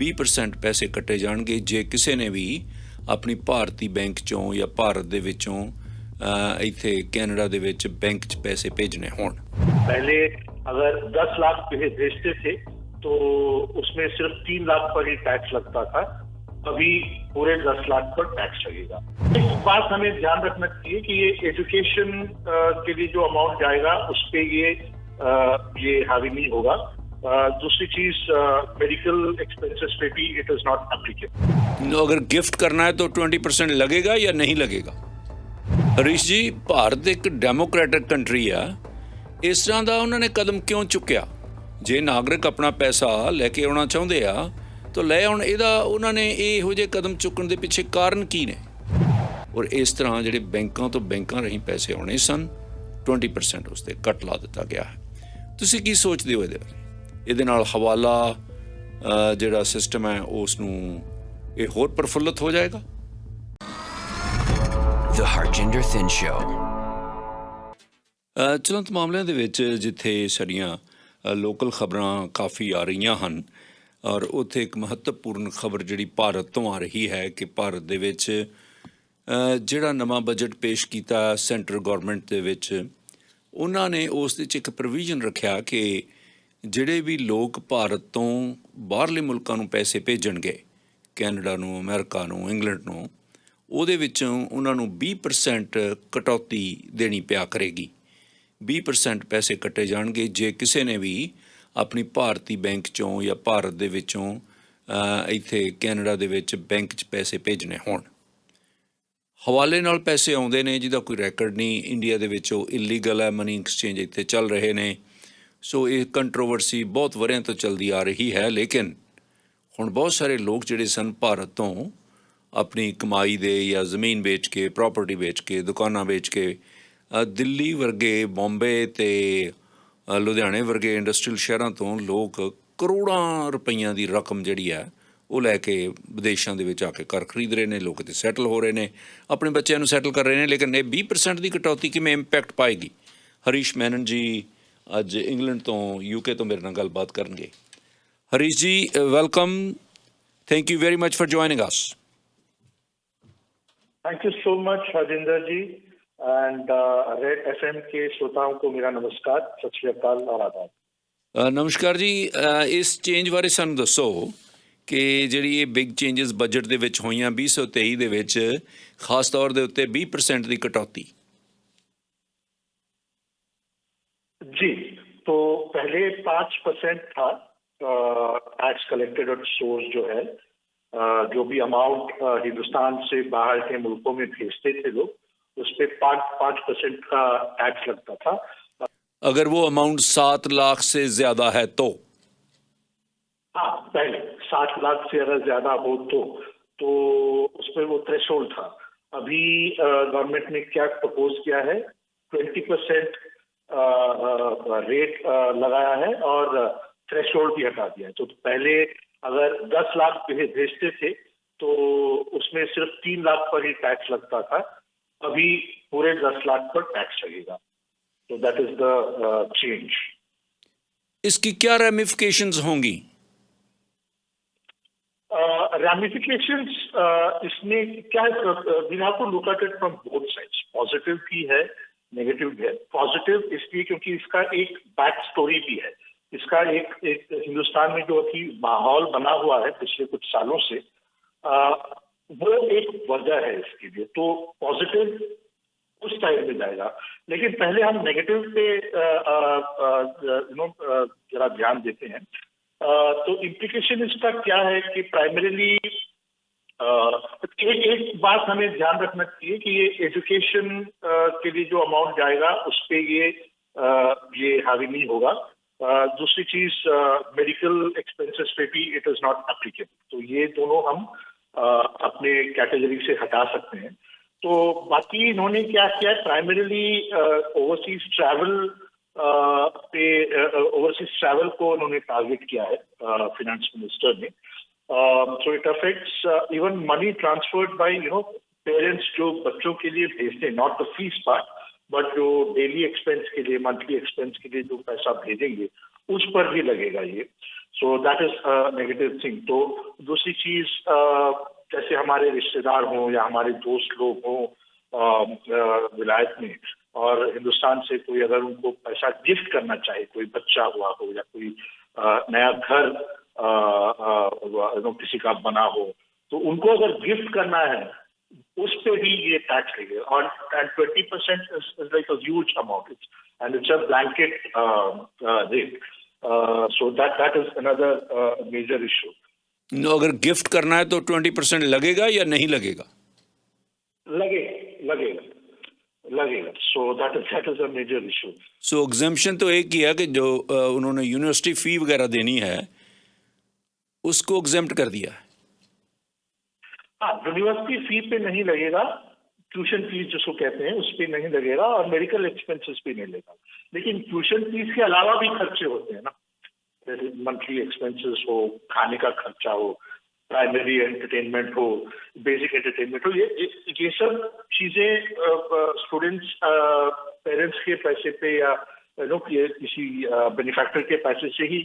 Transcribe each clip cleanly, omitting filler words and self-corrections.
20% ਪੈਸੇ ਕੱਟੇ ਜਾਣਗੇ ਜੇ ਕਿਸੇ ਨੇ ਵੀ ਆਪਣੀ ਭਾਰਤੀ ਬੈਂਕ ਚੋਂ ਜਾਂ ਭਾਰਤ ਦੇ ਵਿੱਚੋਂ ਇੱਥੇ ਕੈਨੇਡਾ ਦੇ ਵਿੱਚ ਬੈਂਕ 'ਚ ਪੈਸੇ ਭੇਜਣੇ ਹੋਣ। पहले अगर 10 लाख भेजते थे तो उसमें सिर्फ 3 लाख पर ही टैक्स लगता था, अभी पूरे 10 लाख पर टैक्स लगेगा। एक बात हमें ध्यान रखना चाहिए कि ये एजुकेशन के लिए जो अमाउंट जाएगा उस पे ये हावी नहीं होगा। दूसरी चीज मेडिकल एक्सपेंसेस पे भी इट इज नॉट एप्लीकेबल। अगर गिफ्ट करना है तो 20% लगेगा या नहीं लगेगा? हरीश जी, भारत एक डेमोक्रेटिक कंट्री है, इस तरह का उन्होंने कदम क्यों चुक्या? जे नागरिक अपना पैसा लैके आना चाहते आ तो लै आउण। इहदा उन्होंने इहो जिहे कदम चुकण दे पिछे कारण की ने? और इस तरह जिहड़े बैंकों तो बैंकों राहीं पैसे आने सन 20% उस ते कट ला दिता गया है। तुसीं की सोचदे हो इहदे बारे? इहदे नाल हवाला जिहड़ा सिस्टम है उस नूं इह होर प्रफुल्लित हो जाएगा? The Harjinder Thin Show। ਚਲੰਤ ਮਾਮਲਿਆਂ ਦੇ ਵਿੱਚ ਜਿੱਥੇ ਸਾਡੀਆਂ ਲੋਕਲ ਖਬਰਾਂ ਕਾਫੀ ਆ ਰਹੀਆਂ ਹਨ ਔਰ ਉੱਥੇ ਇੱਕ ਮਹੱਤਵਪੂਰਨ ਖਬਰ ਜਿਹੜੀ ਭਾਰਤ ਤੋਂ ਆ ਰਹੀ ਹੈ ਕਿ ਭਾਰਤ ਦੇ ਵਿੱਚ ਜਿਹੜਾ ਨਵਾਂ ਬਜਟ ਪੇਸ਼ ਕੀਤਾ ਸੈਂਟਰ ਗੌਰਮੈਂਟ ਦੇ ਵਿੱਚ, ਉਹਨਾਂ ਨੇ ਉਸ ਦੇ 'ਚ ਇੱਕ ਪ੍ਰੋਵੀਜ਼ਨ ਰੱਖਿਆ ਕਿ ਜਿਹੜੇ ਵੀ ਲੋਕ ਭਾਰਤ ਤੋਂ ਬਾਹਰਲੇ ਮੁਲਕਾਂ ਨੂੰ ਪੈਸੇ ਭੇਜਣਗੇ, ਕੈਨੇਡਾ ਨੂੰ, ਅਮਰੀਕਾ ਨੂੰ, ਇੰਗਲੈਂਡ ਨੂੰ, ਉਹਦੇ ਵਿੱਚੋਂ ਉਹਨਾਂ ਨੂੰ 20% ਕਟੌਤੀ ਦੇਣੀ ਪਿਆ ਕਰੇਗੀ। 20% ਪੈਸੇ ਕੱਟੇ ਜਾਣਗੇ ਜੇ ਕਿਸੇ ਨੇ ਵੀ ਆਪਣੀ ਭਾਰਤੀ ਬੈਂਕ ਚੋਂ ਜਾਂ ਭਾਰਤ ਦੇ ਵਿੱਚੋਂ ਇੱਥੇ ਕੈਨੇਡਾ ਦੇ ਵਿੱਚ ਬੈਂਕ 'ਚ ਪੈਸੇ ਭੇਜਣੇ ਹੋਣ। ਹਵਾਲੇ ਨਾਲ ਪੈਸੇ ਆਉਂਦੇ ਨੇ ਜਿਹਦਾ ਕੋਈ ਰੈਕਰਡ ਨਹੀਂ, ਇੰਡੀਆ ਦੇ ਵਿੱਚ ਉਹ ਇਲੀਗਲ ਹੈ, ਮਨੀ ਐਕਸਚੇਂਜ ਇੱਥੇ ਚੱਲ ਰਹੇ ਨੇ। ਸੋ ਇਹ ਕੰਟਰੋਵਰਸੀ ਬਹੁਤ ਵਰ੍ਹਿਆਂ ਤੋਂ ਚੱਲਦੀ ਆ ਰਹੀ ਹੈ, ਲੇਕਿਨ ਹੁਣ ਬਹੁਤ ਸਾਰੇ ਲੋਕ ਜਿਹੜੇ ਸਨ ਭਾਰਤ ਤੋਂ ਆਪਣੀ ਕਮਾਈ ਦੇ ਜਾਂ ਜ਼ਮੀਨ ਵੇਚ ਕੇ, ਪ੍ਰੋਪਰਟੀ ਵੇਚ ਕੇ, ਦੁਕਾਨਾਂ ਵੇਚ ਕੇ ਦਿੱਲੀ ਵਰਗੇ, ਬੰਬੇ ਅਤੇ ਲੁਧਿਆਣੇ ਵਰਗੇ ਇੰਡਸਟਰੀਅਲ ਸ਼ਹਿਰਾਂ ਤੋਂ ਲੋਕ ਕਰੋੜਾਂ ਰੁਪਈਆਂ ਦੀ ਰਕਮ ਜਿਹੜੀ ਹੈ ਉਹ ਲੈ ਕੇ ਵਿਦੇਸ਼ਾਂ ਦੇ ਵਿੱਚ ਆ ਕੇ ਘਰ ਖਰੀਦ ਰਹੇ ਨੇ, ਲੋਕ ਇੱਥੇ ਸੈਟਲ ਹੋ ਰਹੇ ਨੇ, ਆਪਣੇ ਬੱਚਿਆਂ ਨੂੰ ਸੈਟਲ ਕਰ ਰਹੇ ਨੇ। ਲੇਕਿਨ ਇਹ 20% ਦੀ ਕਟੌਤੀ ਕਿਵੇਂ ਇੰਪੈਕਟ ਪਾਏਗੀ? ਹਰੀਸ਼ ਮੈਨਨ ਜੀ ਅੱਜ ਇੰਗਲੈਂਡ ਤੋਂ, UK ਤੋਂ ਮੇਰੇ ਨਾਲ ਗੱਲਬਾਤ ਕਰਨਗੇ। Harish ji, welcome, thank you very much for joining us। Thank you so much Harjinder ji and red FM के श्रोताओं को मेरा नमस्कार, सत श्री अकाल और आदाब। ਨਮਸਕਾਰ ਜੀ। ਇਸ ਚੇਂਜ ਬਾਰੇ ਸਾਨੂੰ ਦੱਸੋ ਕਿ ਜਿਹੜੀ ਇਹ ਬਿਗ ਚੇਂਜਸ ਬਜਟ ਦੇ ਵਿੱਚ ਹੋਈਆਂ 2023 ਦੇ ਵਿੱਚ, ਖਾਸ ਤੌਰ ਦੇ ਉੱਤੇ 20% ਦੀ ਕਟੌਤੀ। जी, तो पहले 5% था टैक्स कलेक्टेड एट सोर्स जो है, जो भी अमाउंट हिंदुस्तान से बाहर के मुल्कों में भेजते थे लोग, उस पे 5% का टैक्स लगता था। अगर वो अमाउंट 7 लाख से ज्यादा है तो? हाँ, पहले 7 लाख से अगर ज्यादा हो तो उस पर वो थ्रेशोल्ड था। अभी गवर्नमेंट ने क्या प्रपोज किया है, 20% रेट लगाया है और थ्रेशोल्ड भी हटा दिया है। तो पहले अगर 10 लाख भेजते थे तो उसमें सिर्फ 3 लाख पर ही टैक्स लगता था, अभी पूरे 10 लाख पर टैक्स लगेगा। तो दैट इज द चेंज। इसकी क्या रेमिफिकेशंस होंगी? रेमिफिकेशंस इसमें क्या है, we have to look at it from both sides. Positive भी है, नेगेटिव भी है। पॉजिटिव इसलिए क्योंकि इसका एक बैक स्टोरी भी है। इसका एक हिंदुस्तान में जो अभी माहौल बना हुआ है पिछले कुछ सालों से, वो एक वजह है इसके लिए। तो पॉजिटिव उस साइड में जाएगा, लेकिन पहले हम नेगेटिव पे जरा ध्यान देते हैं। तो इम्प्लीकेशन इसका क्या है कि प्राइमरीली एक बात हमें ध्यान रखना चाहिए कि ये एजुकेशन के लिए जो अमाउंट जाएगा उस पे ये हावी नहीं होगा। दूसरी चीज मेडिकल एक्सपेंसेस पे भी इट इज नॉट एप्लीकेबल। तो ये दोनों हम अपने कैटेगरी से हटा सकते हैं। तो बाकी इन्होंने क्या किया, प्राइमरीली ओवरसीज ट्रैवल को उन्होंने टारगेट किया है फिनेंस मिनिस्टर ने। So it affects even money transferred by parents जो बच्चों के लिए भेजते हैं, not the fees part but जो डेली एक्सपेंस के लिए, मंथली एक्सपेंस के लिए जो पैसा भेजेंगे उस पर भी लगेगा ये। सो दैट इज नेगेटिव थिंग। तो दूसरी चीज, जैसे हमारे रिश्तेदार हों या हमारे दोस्त लोग हों विलायत में, और हिंदुस्तान से कोई अगर उनको पैसा गिफ्ट करना चाहे, कोई बच्चा हुआ हो या कोई नया घर किसी का बना हो, तो उनको अगर गिफ्ट करना है उस पे भी ये टैक्स लगेगा। और 20% is like a huge amount, and it's a blanket rate. So that is another major issue. अगर गिफ्ट करना है तो 20% लगेगा या नहीं लगेगा? लगेगा। So that is a major issue. So exemption तो एक ही है कि जो उन्होंने यूनिवर्सिटी फी वगैरह देनी है उसको एग्जेम्प्ट कर दिया है। हाँ, यूनिवर्सिटी फी पे नहीं लगेगा, ट्यूशन फीस जिसको कहते हैं उस पे नहीं लगेगा, और मेडिकल एक्सपेंसेस पे नहीं लगेगा। लेकिन ट्यूशन फीस के अलावा भी खर्चे होते हैं ना, जैसे मंथली एक्सपेंसेस हो, खाने का खर्चा हो, प्राइमरी एंटरटेनमेंट हो, बेसिक एंटरटेनमेंट हो, ये सब चीजें स्टूडेंट्स पेरेंट्स के पैसे पे या किसी बेनिफैक्टर के पैसे से ही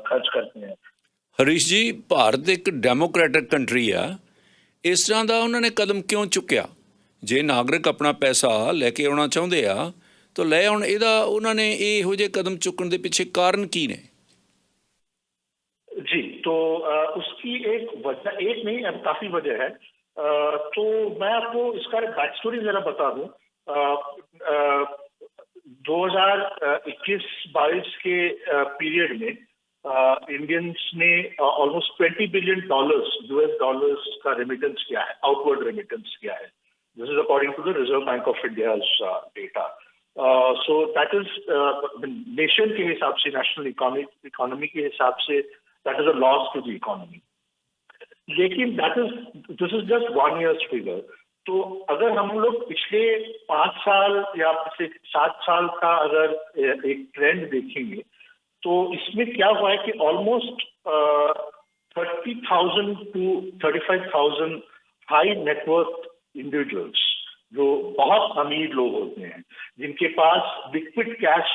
खर्च करते हैं। ਹਰੀਸ਼ ਜੀ, ਭਾਰਤ ਇੱਕ ਡੈਮੋਕ੍ਰੈਟਿਕ ਕੰਟਰੀ ਆ, ਇਸ ਤਰ੍ਹਾਂ ਦਾ ਉਹਨਾਂ ਨੇ ਕਦਮ ਕਿਉਂ ਚੁੱਕਿਆ? ਜੇ ਨਾਗਰਿਕ ਆਪਣਾ ਪੈਸਾ ਲੈ ਕੇ ਆਉਣਾ ਚਾਹੁੰਦੇ ਆ ਤਾਂ ਲੈ ਆਉਣ। ਇਹਦਾ ਉਹਨਾਂ ਨੇ ਇਹੋ ਜਿਹੇ ਕਦਮ ਚੁੱਕਣ ਦੇ ਪਿੱਛੇ ਕਾਰਨ ਕੀ ਨੇ? जी, तो उसकी एक वजह, एक नहीं, अब काफी वजह है। तो मैं आपको इसका बैक स्टोरी जरा बता दूं। 2021-22 के पीरियड में इंडियंस ने ऑलमोस्ट $20 बिलियन US डॉलर्स का रेमिटेंस किया है, आउटवर्ड रेमिटेंस किया है। This is according to the Reserve Bank of India's data. So that is nation के हिसाब से, नेशनल इकोनॉमी के हिसाब से that is a loss to the economy. लेकिन this is just 1 year's figure. तो अगर हम लोग पिछले 5 साल या पिछले 7 साल का अगर एक ट्रेंड देखेंगे, तो इसमें क्या हुआ है कि almost 30,000 to 35,000 high net worth individuals, जो बहुत अमीर लोग होते हैं, जिनके पास लिक्विड कैश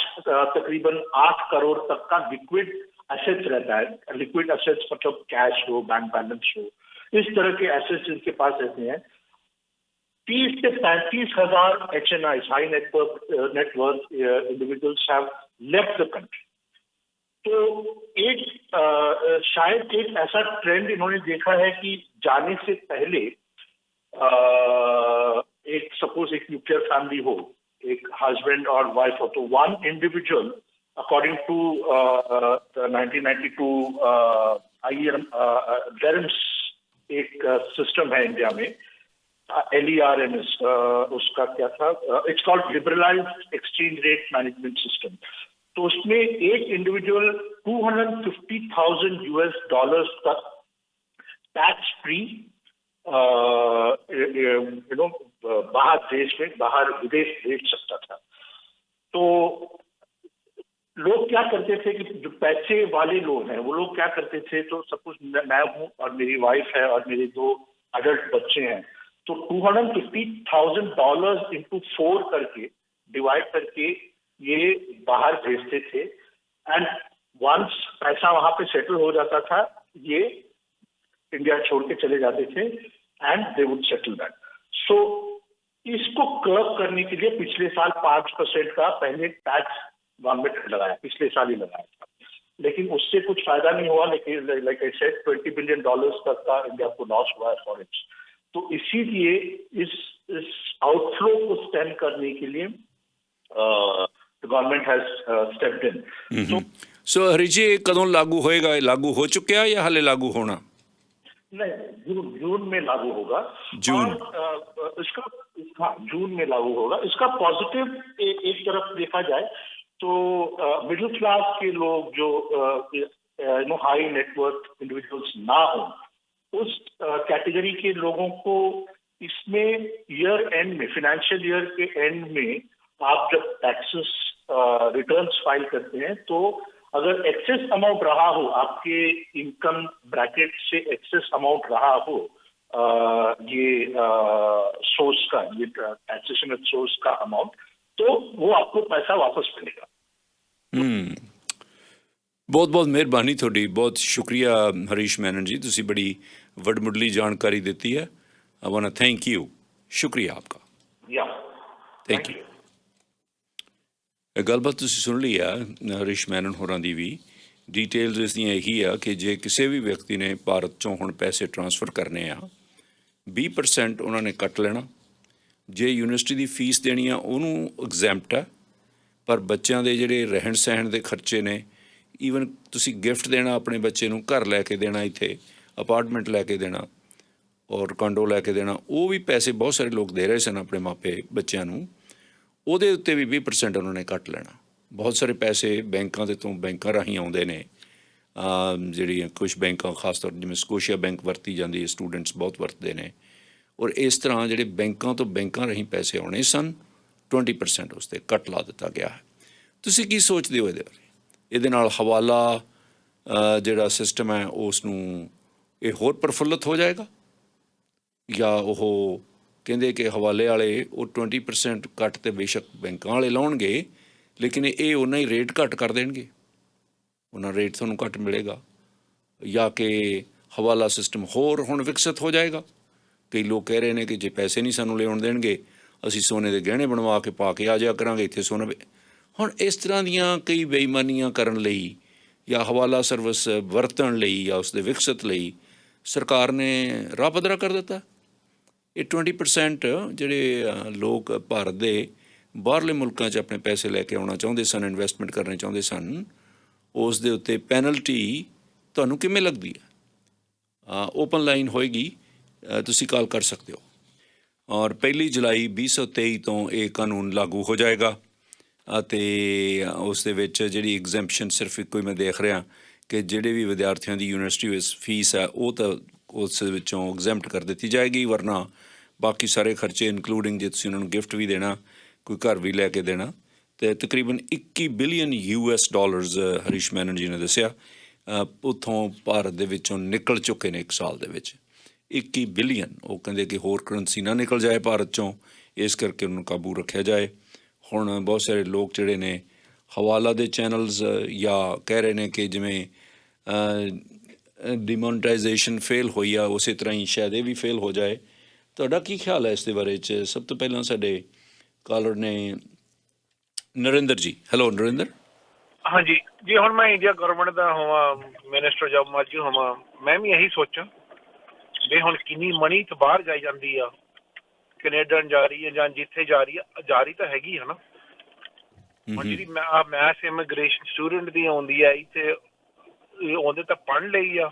तकरीबन 8 करोड़ तक का लिक्विड एसेट्स रहता है। लिक्विड एसेट्स मतलब कैश हो, बैंक बैलेंस हो, इस तरह के एसेट्स जिनके पास रहते हैं, 30 से 35 हजार HNIs, high net worth individuals have left the country. तो शायद एक ऐसा ट्रेंड इन्होंने देखा है कि जाने से पहले एक सपोज एक न्यूक्लियर फैमिली हो, एक हस्बैंड और वाइफ हो, तो one individual according to the 1992 DERMS एक सिस्टम है इंडिया में, LERMS, उसका क्या था, it's called liberalised exchange rate management system. तो उसमें एक इंडिविजुअल $250,000 US डॉलर्स तक टैक्स फ्री बाहर देश में, बाहर विदेश भेज सकता था। तो लोग क्या करते थे कि जो पैसे वाले लोग हैं वो लोग क्या करते थे, तो सपोज मैं हूं और मेरी वाइफ है और मेरे 2 अडल्ट बच्चे हैं, तो $250,000 into 4 करके डिवाइड करके ये बाहर भेजते थे, एंड वंस पैसा वहां पे सेटल हो जाता था, ये इंडिया छोड़ के चले जाते थे and they would settle that. So इसको कर्व करने के लिए पिछले साल 5% का पहले टैक्स गवर्नमेंट लगाया, पिछले साल ही लगाया था, लेकिन उससे कुछ फायदा नहीं हुआ। लेकिन लाइक आई सेड, $20 बिलियन तक का इंडिया को लॉस हुआ है फॉरेक्स। तो इसीलिए इस आउटफ्लो को स्टेम करने के लिए गवर्नमेंट हैज स्टेप्ड इन। सो हरीश जी, कदों लागू होएगा? लागू हो चुका या हाले लागू होना? नहीं, जून में लागू होगा। जून? और इसका जून में लागू होगा। इसका पॉजिटिव एक तरफ देखा जाए तो मिडिल क्लास के लोग जो हाई नेटवर्थ इंडिविजुअल्स ना हो, उस कैटेगरी के लोगों को इसमें ईयर एंड में, फाइनेंशियल ईयर के एंड में आप जब टैक्सेस रिटर्न्स फाइल करते हैं, तो अगर एक्सेस अमाउंट रहा हो, आपके इनकम ब्रैकेट से एक्सेस अमाउंट रहा हो, ये सोर्स का, ये टैक्सेशन सोर्स का अमाउंट, तो वो आपको पैसा वापस मिलेगा। ਬਹੁਤ ਬਹੁਤ ਮਿਹਰਬਾਨੀ ਤੁਹਾਡੀ, ਬਹੁਤ ਸ਼ੁਕਰੀਆ ਹਰੀਸ਼ ਮੈਨਨ ਜੀ, ਤੁਸੀਂ ਬੜੀ ਵਡਮੁੱਡਲੀ ਜਾਣਕਾਰੀ ਦਿੱਤੀ ਹੈ। I want to thank you, ਸ਼ੁਕਰੀਆ ਆਪਕਾ। Yeah. Thank you. ਇਹ ਗੱਲਬਾਤ ਤੁਸੀਂ ਸੁਣ ਲਈ ਆ ਹਰੀਸ਼ ਮੈਨਨ ਹੋਰਾਂ ਦੀ ਵੀ। ਡੀਟੇਲਸ ਇਸ ਦੀਆਂ ਇਹੀ ਆ ਕਿ ਜੇ ਕਿਸੇ ਵੀ ਵਿਅਕਤੀ ਨੇ ਭਾਰਤ 'ਚੋਂ ਹੁਣ ਪੈਸੇ ਟਰਾਂਸਫਰ ਕਰਨੇ ਆ, 20% ਉਹਨਾਂ ਨੇ ਕੱਟ ਲੈਣਾ। ਜੇ ਯੂਨੀਵਰਸਿਟੀ ਦੀ ਫੀਸ ਦੇਣੀ ਆ ਉਹਨੂੰ ਐਗਜ਼ੈਂਪਟ ਆ, ਪਰ ਬੱਚਿਆਂ ਦੇ ਜਿਹੜੇ ਰਹਿਣ ਸਹਿਣ ਦੇ ਖਰਚੇ ਨੇ, ਈਵਨ ਤੁਸੀਂ ਗਿਫਟ ਦੇਣਾ ਆਪਣੇ ਬੱਚੇ ਨੂੰ, ਘਰ ਲੈ ਕੇ ਦੇਣਾ, ਇੱਥੇ ਅਪਾਰਟਮੈਂਟ ਲੈ ਕੇ ਦੇਣਾ ਔਰ ਕੰਡੋ ਲੈ ਕੇ ਦੇਣਾ, ਉਹ ਵੀ ਪੈਸੇ ਬਹੁਤ ਸਾਰੇ ਲੋਕ ਦੇ ਰਹੇ ਸਨ ਆਪਣੇ ਮਾਪੇ ਬੱਚਿਆਂ ਨੂੰ, ਉਹਦੇ ਉੱਤੇ ਵੀ 20% ਉਹਨਾਂ ਨੇ ਕੱਟ ਲੈਣਾ। ਬਹੁਤ ਸਾਰੇ ਪੈਸੇ ਬੈਂਕਾਂ ਦੇ ਤੋਂ ਬੈਂਕਾਂ ਰਾਹੀਂ ਆਉਂਦੇ ਨੇ, ਜਿਹੜੀਆਂ ਕੁਛ ਬੈਂਕਾਂ ਖਾਸ ਤੌਰ ਜਿਵੇਂ ਸਕੋਸ਼ੀਆ ਬੈਂਕ ਵਰਤੀ ਜਾਂਦੀ ਹੈ, ਸਟੂਡੈਂਟਸ ਬਹੁਤ ਵਰਤਦੇ ਨੇ। ਔਰ ਇਸ ਤਰ੍ਹਾਂ ਜਿਹੜੇ ਬੈਂਕਾਂ ਤੋਂ ਬੈਂਕਾਂ ਰਾਹੀਂ ਪੈਸੇ ਆਉਣੇ ਸਨ, 20% ਉਸ 'ਤੇ ਕੱਟ ਲਾ ਦਿੱਤਾ ਗਿਆ ਹੈ। ਤੁਸੀਂ ਕੀ ਸੋਚਦੇ ਹੋ ਇਹਦੇ ਬਾਰੇ? ਇਹਦੇ ਨਾਲ ਹਵਾਲਾ ਜਿਹੜਾ ਸਿਸਟਮ ਹੈ ਉਸ ਨੂੰ ਇਹ ਹੋਰ ਪ੍ਰਫੁੱਲਤ ਹੋ ਜਾਏਗਾ, ਜਾਂ ਉਹ ਕਹਿੰਦੇ ਕਿ ਹਵਾਲੇ ਵਾਲੇ ਉਹ 20% ਕੱਟ ਤੇ ਬੇਸ਼ੱਕ ਬੈਂਕਾਂ ਵਾਲੇ ਲਾਉਣਗੇ, ਲੇਕਿਨ ਇਹ ਉਹਨਾਂ ਹੀ ਰੇਟ ਘੱਟ ਕਰ ਦੇਣਗੇ, ਉਹਨਾਂ ਰੇਟ ਤੁਹਾਨੂੰ ਘੱਟ ਮਿਲੇਗਾ, ਜਾਂ ਕਿ ਹਵਾਲਾ ਸਿਸਟਮ ਹੋਰ ਹੁਣ ਵਿਕਸਿਤ ਹੋ ਜਾਏਗਾ। ਕਈ ਲੋਕ ਕਹਿ ਰਹੇ ਨੇ ਕਿ ਜੇ ਪੈਸੇ ਨਹੀਂ ਸਾਨੂੰ ਲਿਆਉਣ ਦੇਣਗੇ, ਅਸੀਂ ਸੋਨੇ ਦੇ ਗਹਿਣੇ ਬਣਵਾ ਕੇ ਪਾ ਕੇ ਆ ਜਾਇਆ ਕਰਾਂਗੇ ਇੱਥੇ ਸੋਨਾ। ਹੁਣ ਇਸ ਤਰ੍ਹਾਂ ਦੀਆਂ ਕਈ ਬੇਈਮਾਨੀਆਂ ਕਰਨ ਲਈ ਜਾਂ ਹਵਾਲਾ ਸਰਵਿਸ ਵਰਤਣ ਲਈ ਜਾਂ ਉਸਦੇ ਵਿਕਸਿਤ ਲਈ ਸਰਕਾਰ ਨੇ ਰਾਹ ਪੱਧਰਾ ਕਰ ਦਿੱਤਾ। ਇਹ 20% ਜਿਹੜੇ ਲੋਕ ਭਾਰਤ ਦੇ ਬਾਹਰਲੇ ਮੁਲਕਾਂ 'ਚ ਆਪਣੇ ਪੈਸੇ ਲੈ ਕੇ ਆਉਣਾ ਚਾਹੁੰਦੇ ਸਨ, ਇਨਵੈਸਟਮੈਂਟ ਕਰਨੇ ਚਾਹੁੰਦੇ ਸਨ, ਉਸ ਦੇ ਉੱਤੇ ਪੈਨਲਟੀ ਤੁਹਾਨੂੰ ਕਿਵੇਂ ਲੱਗਦੀ ਹੈ? ਓਪਨ ਲਾਈਨ ਹੋਏਗੀ, ਤੁਸੀਂ ਕਾਲ ਕਰ ਸਕਦੇ ਹੋ। ਔਰ 1 ਜੁਲਾਈ 2023 ਤੋਂ ਇਹ ਕਾਨੂੰਨ ਲਾਗੂ ਹੋ ਜਾਏਗਾ ਅਤੇ ਉਸ ਦੇ ਵਿੱਚ ਜਿਹੜੀ ਐਗਜ਼ੈਂਪਸ਼ਨ ਸਿਰਫ ਇੱਕੋ ਹੀ ਮੈਂ ਦੇਖ ਰਿਹਾ ਕਿ ਜਿਹੜੇ ਵੀ ਵਿਦਿਆਰਥੀਆਂ ਦੀ ਯੂਨੀਵਰਸਿਟੀ ਵਿੱਚ ਫੀਸ ਹੈ ਉਹ ਤਾਂ ਉਸ ਵਿੱਚੋਂ ਐਗਜ਼ੈਂਪਟ ਕਰ ਦਿੱਤੀ ਜਾਏਗੀ, ਵਰਨਾ ਬਾਕੀ ਸਾਰੇ ਖਰਚੇ ਇਨਕਲੂਡਿੰਗ ਜੇ ਤੁਸੀਂ ਉਹਨਾਂ ਨੂੰ ਗਿਫਟ ਵੀ ਦੇਣਾ, ਕੋਈ ਘਰ ਵੀ ਲੈ ਕੇ ਦੇਣਾ, ਅਤੇ ਤਕਰੀਬਨ $21 ਬਿਲੀਅਨ ਹਰੀਸ਼ ਮੈਨਨ ਜੀ ਨੇ ਦੱਸਿਆ ਉੱਥੋਂ ਭਾਰਤ ਦੇ ਵਿੱਚੋਂ ਨਿਕਲ ਚੁੱਕੇ ਨੇ 1 ਸਾਲ ਦੇ ਵਿੱਚ। 21 ਬਿਲੀਅਨ। ਉਹ ਕਹਿੰਦੇ ਕਿ ਹੋਰ ਕਰੰਸੀ ਨਾ ਨਿਕਲ ਜਾਏ ਭਾਰਤ 'ਚੋਂ, ਇਸ ਕਰਕੇ ਉਹਨੂੰ ਕਾਬੂ ਰੱਖਿਆ ਜਾਏ। ਹੁਣ ਬਹੁਤ ਸਾਰੇ ਲੋਕ ਜਿਹੜੇ ਨੇ ਹਵਾਲਾ ਦੇ ਚੈਨਲਸ ਜਾਂ ਕਹਿ ਰਹੇ ਨੇ ਕਿ ਜਿਵੇਂ ਡਿਮੋਨਟਾਈਜੇਸ਼ਨ ਫੇਲ ਹੋਈ ਆ, ਉਸੇ ਤਰ੍ਹਾਂ ਹੀ ਸ਼ਾਇਦ ਇਹ ਵੀ ਫੇਲ ਹੋ ਜਾਏ। ਤੁਹਾਡਾ ਕੀ ਖਿਆਲ ਹੈ ਇਸ ਦੇ ਬਾਰੇ 'ਚ? ਸਭ ਤੋਂ ਪਹਿਲਾਂ ਸਾਡੇ ਕਾਲਰ ਨੇ ਨਰਿੰਦਰ ਜੀ। ਹੈਲੋ ਨਰਿੰਦਰ। ਹਾਂਜੀ ਜੀ, ਹੁਣ ਮੈਂ ਇੰਡੀਆ ਗਵਰਨਮੈਂਟ ਦਾ ਹੋਵਾਂ, ਮਿਨਿਸਟਰ ਜਾਂ ਮਰਜ਼ੀ ਹੋਵਾਂ, ਮੈਂ ਵੀ ਇਹੀ ਸੋਚਾਂ ਵੀ ਹੁਣ ਕਿੰਨੀ ਮਨੀ ਤਾਂ ਬਾਹਰ ਜਾਈ ਜਾਂਦੀ ਆ, ਕੈਨੇਡਾ ਜਾ ਰਹੀ ਹੈ ਜਾਂ ਜਿੱਥੇ ਜਾ ਰਹੀ ਤਾਂ ਹੈਗੀ ਹੈ ਨਾ। ਹੁਣ ਜਿਹੜੀ ਮੈਥ ਇਮੀਗ੍ਰੇਸ਼ਨ ਸਟੂਡੈਂਟ ਦੀ ਆਉਂਦੀ ਹੈ ਇੱਥੇ, ਆਉਂਦੇ ਤਾਂ ਪੜ੍ਹਨ ਲਈ ਆ,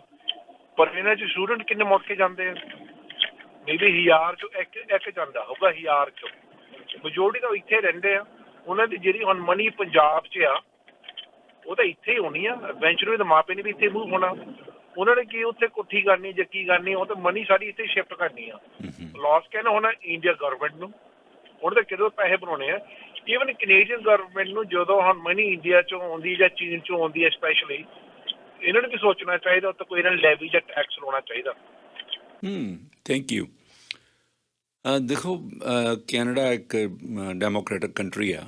ਪਰ ਇਹਨਾਂ 'ਚ ਸਟੂਡੈਂਟ ਕਿੰਨੇ ਮੁੜ ਕੇ ਜਾਂਦੇ ਆ? ਮੇਬੀ 1000 ਚੋਂ ਇੱਕ ਜਾਂਦਾ ਹੋਊਗਾ, 1000 ਚੋਂ ਮੈਜੋਰਟੀ ਤਾਂ ਇੱਥੇ ਰਹਿੰਦੇ ਆ। ਉਹਨਾਂ ਦੀ ਜਿਹੜੀ ਹੁਣ ਮਨੀ ਪੰਜਾਬ 'ਚ ਆ ਉਹ ਤਾਂ ਇੱਥੇ ਹੀ ਹੋਣੀ ਆ, ਵੈਂਚੁਰਲੀ ਤਾਂ ਮਾਪੇ ਨੇ ਵੀ ਇੱਥੇ ਮੂਵ ਹੋਣਾ। ਉਹਨਾਂ ਨੇ ਕੀ ਉੱਥੇ ਕੋਠੀ ਕਰਨੀ ਜਾਂ ਕੀ ਕਰਨੀ, ਉਹ ਤਾਂ ਮਨੀ ਸਾਰੀ ਇੱਥੇ ਸ਼ਿਫਟ ਕਰਨੀ ਆ। ਲਾਸ ਕਹਿਣਾ ਹੋਣਾ ਇੰਡੀਆ ਗਵਰਨਮੈਂਟ ਨੂੰ, ਉਹਨਾਂ ਦੇ ਕਿਦੋਂ ਪੈਸੇ ਬਣਾਉਣੇ ਆ। ਈਵਨ ਕੈਨੇਡੀਅਨ ਗਵਰਨਮੈਂਟ ਨੂੰ ਜਦੋਂ ਹੁਣ ਮਨੀ ਇੰਡੀਆ 'ਚੋਂ ਆਉਂਦੀ ਜਾਂ ਚੀਨ 'ਚੋਂ ਆਉਂਦੀ ਹੈ ਸਪੈਸ਼ਲੀ, ਇਹਨਾਂ ਨੂੰ ਵੀ ਸੋਚਣਾ ਚਾਹੀਦਾ, ਉੱਤੇ ਕੋਈ ਇਹਨਾਂ ਨੂੰ ਲੈਵੀ ਜਾਂ ਟੈਕਸ ਲਾਉਣਾ ਚਾਹੀਦਾ। Thank you. ਦੇਖੋ ਕੈਨੇਡਾ ਇੱਕ ਡੈਮੋਕ੍ਰੈਟਿਕ ਕੰਟਰੀ ਆ,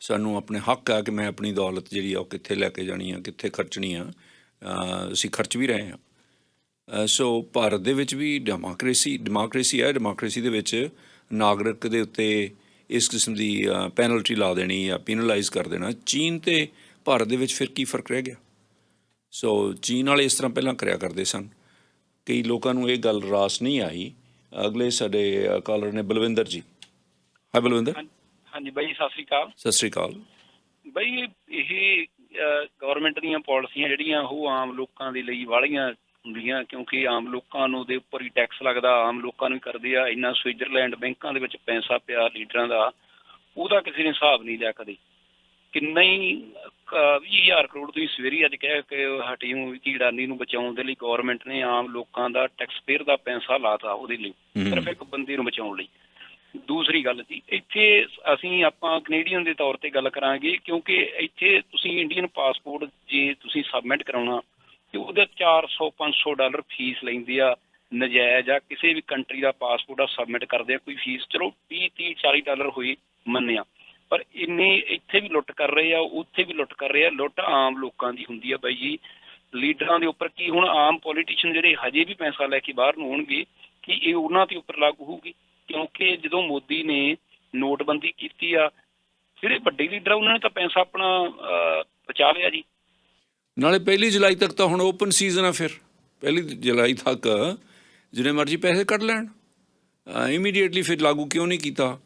ਸਾਨੂੰ ਆਪਣੇ ਹੱਕ ਆ ਕਿ ਮੈਂ ਆਪਣੀ ਦੌਲਤ ਜਿਹੜੀ ਆ ਉਹ ਕਿੱਥੇ ਲੈ ਕੇ ਜਾਣੀ ਆ, ਕਿੱਥੇ ਖਰਚਣੀ ਆ, ਅਸੀਂ ਖਰਚ ਵੀ ਰਹੇ ਹਾਂ। ਸੋ ਭਾਰਤ ਦੇ ਵਿੱਚ ਵੀ ਡੈਮੋਕ੍ਰੇਸੀ ਹੈ। ਡੈਮੋਕ੍ਰੇਸੀ ਦੇ ਵਿੱਚ ਨਾਗਰਿਕ ਦੇ ਉੱਤੇ ਇਸ ਕਿਸਮ ਦੀ ਪੈਨਲਟੀ ਲਾ ਦੇਣੀ ਜਾਂ ਪੀਨਲਾਈਜ਼ ਕਰ ਦੇਣਾ। ਚੀਨ ਅਤੇ ਭਾਰਤ ਦੇ ਵਿੱਚ ਫਿਰ ਕੀ ਫਰਕ ਰਹਿ ਗਿਆ? ਸੋ ਚੀਨ ਵਾਲੇ ਇਸ ਤਰ੍ਹਾਂ ਪਹਿਲਾਂ ਕਰਿਆ ਕਰਦੇ ਸਨ। ਕਈ ਲੋਕਾਂ ਨੂੰ ਇਹ ਗੱਲ ਰਾਸ ਨਹੀਂ ਆਈ। ਅਗਲੇ ਸਾਡੇ ਕਾਲਰ ਨੇ ਬਲਵਿੰਦਰ ਜੀ। ਹਾਂ ਬਲਵਿੰਦਰ। ਹਾਂਜੀ ਬਾਈ, ਸਤਿ ਸ਼੍ਰੀ ਅਕਾਲ। ਸਤਿ ਸ਼੍ਰੀ ਅਕਾਲ ਬਾਈ। ਇਹ ਗਵਰਨਮੈਂਟ ਦੀਆਂ ਪਾਲਿਸੀਆਂ ਜਿਹੜੀਆਂ ਉਹ ਆਮ ਲੋਕਾਂ ਦੇ ਲਈ ਵਾਲੀਆਂ ਹੁੰਦੀਆਂ, ਕਿਉਂਕਿ ਆਮ ਲੋਕਾਂ ਨੂੰ ਦੇ ਉੱਪਰ ਹੀ ਟੈਕਸ ਲੱਗਦਾ, ਆਮ ਲੋਕਾਂ ਨੂੰ ਕਰਦੇ ਆ। ਇੰਨਾ ਸਵਿਟਜ਼ਰਲੈਂਡ ਬੈਂਕਾਂ ਦੇ ਵਿੱਚ ਪੈਸਾ ਪਿਆ ਲੀਡਰਾਂ ਦਾ, ਉਹਦਾ ਕਿਸੇ ਨੇ ਹਿਸਾਬ ਨਹੀਂ ਲਿਆ ਕਦੇ। ਕਿੰਨਾ ਹੀ 20,000 ਕਰੋੜ ਤੁਸੀਂ ਸਵੇਰੇ ਅੱਜ ਕਹਿ ਕੇ ਹਟੀ ਹੋ ਕਿ ਅਡਾਨੀ ਨੂੰ ਬਚਾਉਣ ਦੇ ਲਈ ਗੌਰਮੈਂਟ ਨੇ ਆਮ ਲੋਕਾਂ ਦਾ ਟੈਕਸ ਪੇਅਰ ਦਾ ਪੈਸਾ ਲਾਤਾ ਉਹਦੇ ਲਈ, ਸਿਰਫ ਇੱਕ ਬੰਦੇ ਨੂੰ ਬਚਾਉਣ ਲਈ। ਦੂਸਰੀ ਗੱਲ ਜੀ, ਇੱਥੇ ਆਪਾਂ ਕੈਨੇਡੀਅਨ ਦੇ ਤੌਰ 'ਤੇ ਗੱਲ ਕਰਾਂਗੇ, ਕਿਉਂਕਿ ਇੱਥੇ ਤੁਸੀਂ ਇੰਡੀਅਨ ਪਾਸਪੋਰਟ ਜੇ ਤੁਸੀਂ ਸਬਮਿਟ ਕਰਾਉਣਾ ਅਤੇ ਉਹਦਾ $400-500 ਫੀਸ ਲੈਂਦੇ ਆ ਨਜਾਇਜ਼ ਆ। ਕਿਸੇ ਵੀ ਕੰਟਰੀ ਦਾ ਪਾਸਪੋਰਟ ਆ ਸਬਮਿਟ ਕਰਦੇ ਆ, ਕੋਈ ਫੀਸ ਚਲੋ $20-30-40 ਹੋਈ ਮੰਨਿਆ, ਪਰ ਇੰਨੇ ਇੱਥੇ ਵੀ ਲੁੱਟ ਕਰ ਰਹੇ ਆ, ਉੱਥੇ ਵੀ ਲੁੱਟ ਕਰ ਰਹੇ ਆ। ਲੁੱਟ ਆਮ ਲੋਕਾਂ ਦੀ ਹੁੰਦੀ ਆ ਬਾਈ ਜੀ, ਲੀਡਰਾਂ ਦੇ ਉੱਪਰ ਕੀ। ਹੁਣ ਆਮ ਪੋਲੀਟੀਸ਼ੀਅਨ ਜਿਹੜੇ ਹਜੇ ਵੀ ਪੈਸਾ ਲੈ ਕੇ ਬਾਹਰ ਨੂੰ ਹੋਣਗੇ, ਕਿ ਇਹ ਉਹਨਾਂ ਦੇ ਉੱਪਰ ਲਾਗੂ ਹੋਊਗੀ? ਕਿਉਂਕਿ ਜਦੋਂ ਮੋਦੀ ਨੇ ਨੋਟਬੰਦੀ ਕੀਤੀ ਆ, ਜਿਹੜੇ ਵੱਡੇ ਲੀਡਰ ਆ ਉਹਨਾਂ ਨੇ ਤਾਂ ਪੈਸਾ ਆਪਣਾ ਬਚਾ ਲਿਆ ਜੀ। ਨਾਲੇ 1 ਜੁਲਾਈ ਤੱਕ ਤਾਂ ਹੁਣ ਓਪਨ ਸੀਜ਼ਨ ਆ, ਫਿਰ 1 ਜੁਲਾਈ ਤੱਕ ਜਿੰਨੇ ਮਰਜ਼ੀ ਪੈਸੇ ਕੱਢ ਲੈਣ। ਇਮੀਡੀਏਟਲੀ ਫਿਰ ਲਾਗੂ ਕਿਉਂ ਨਹੀਂ ਕੀਤਾ?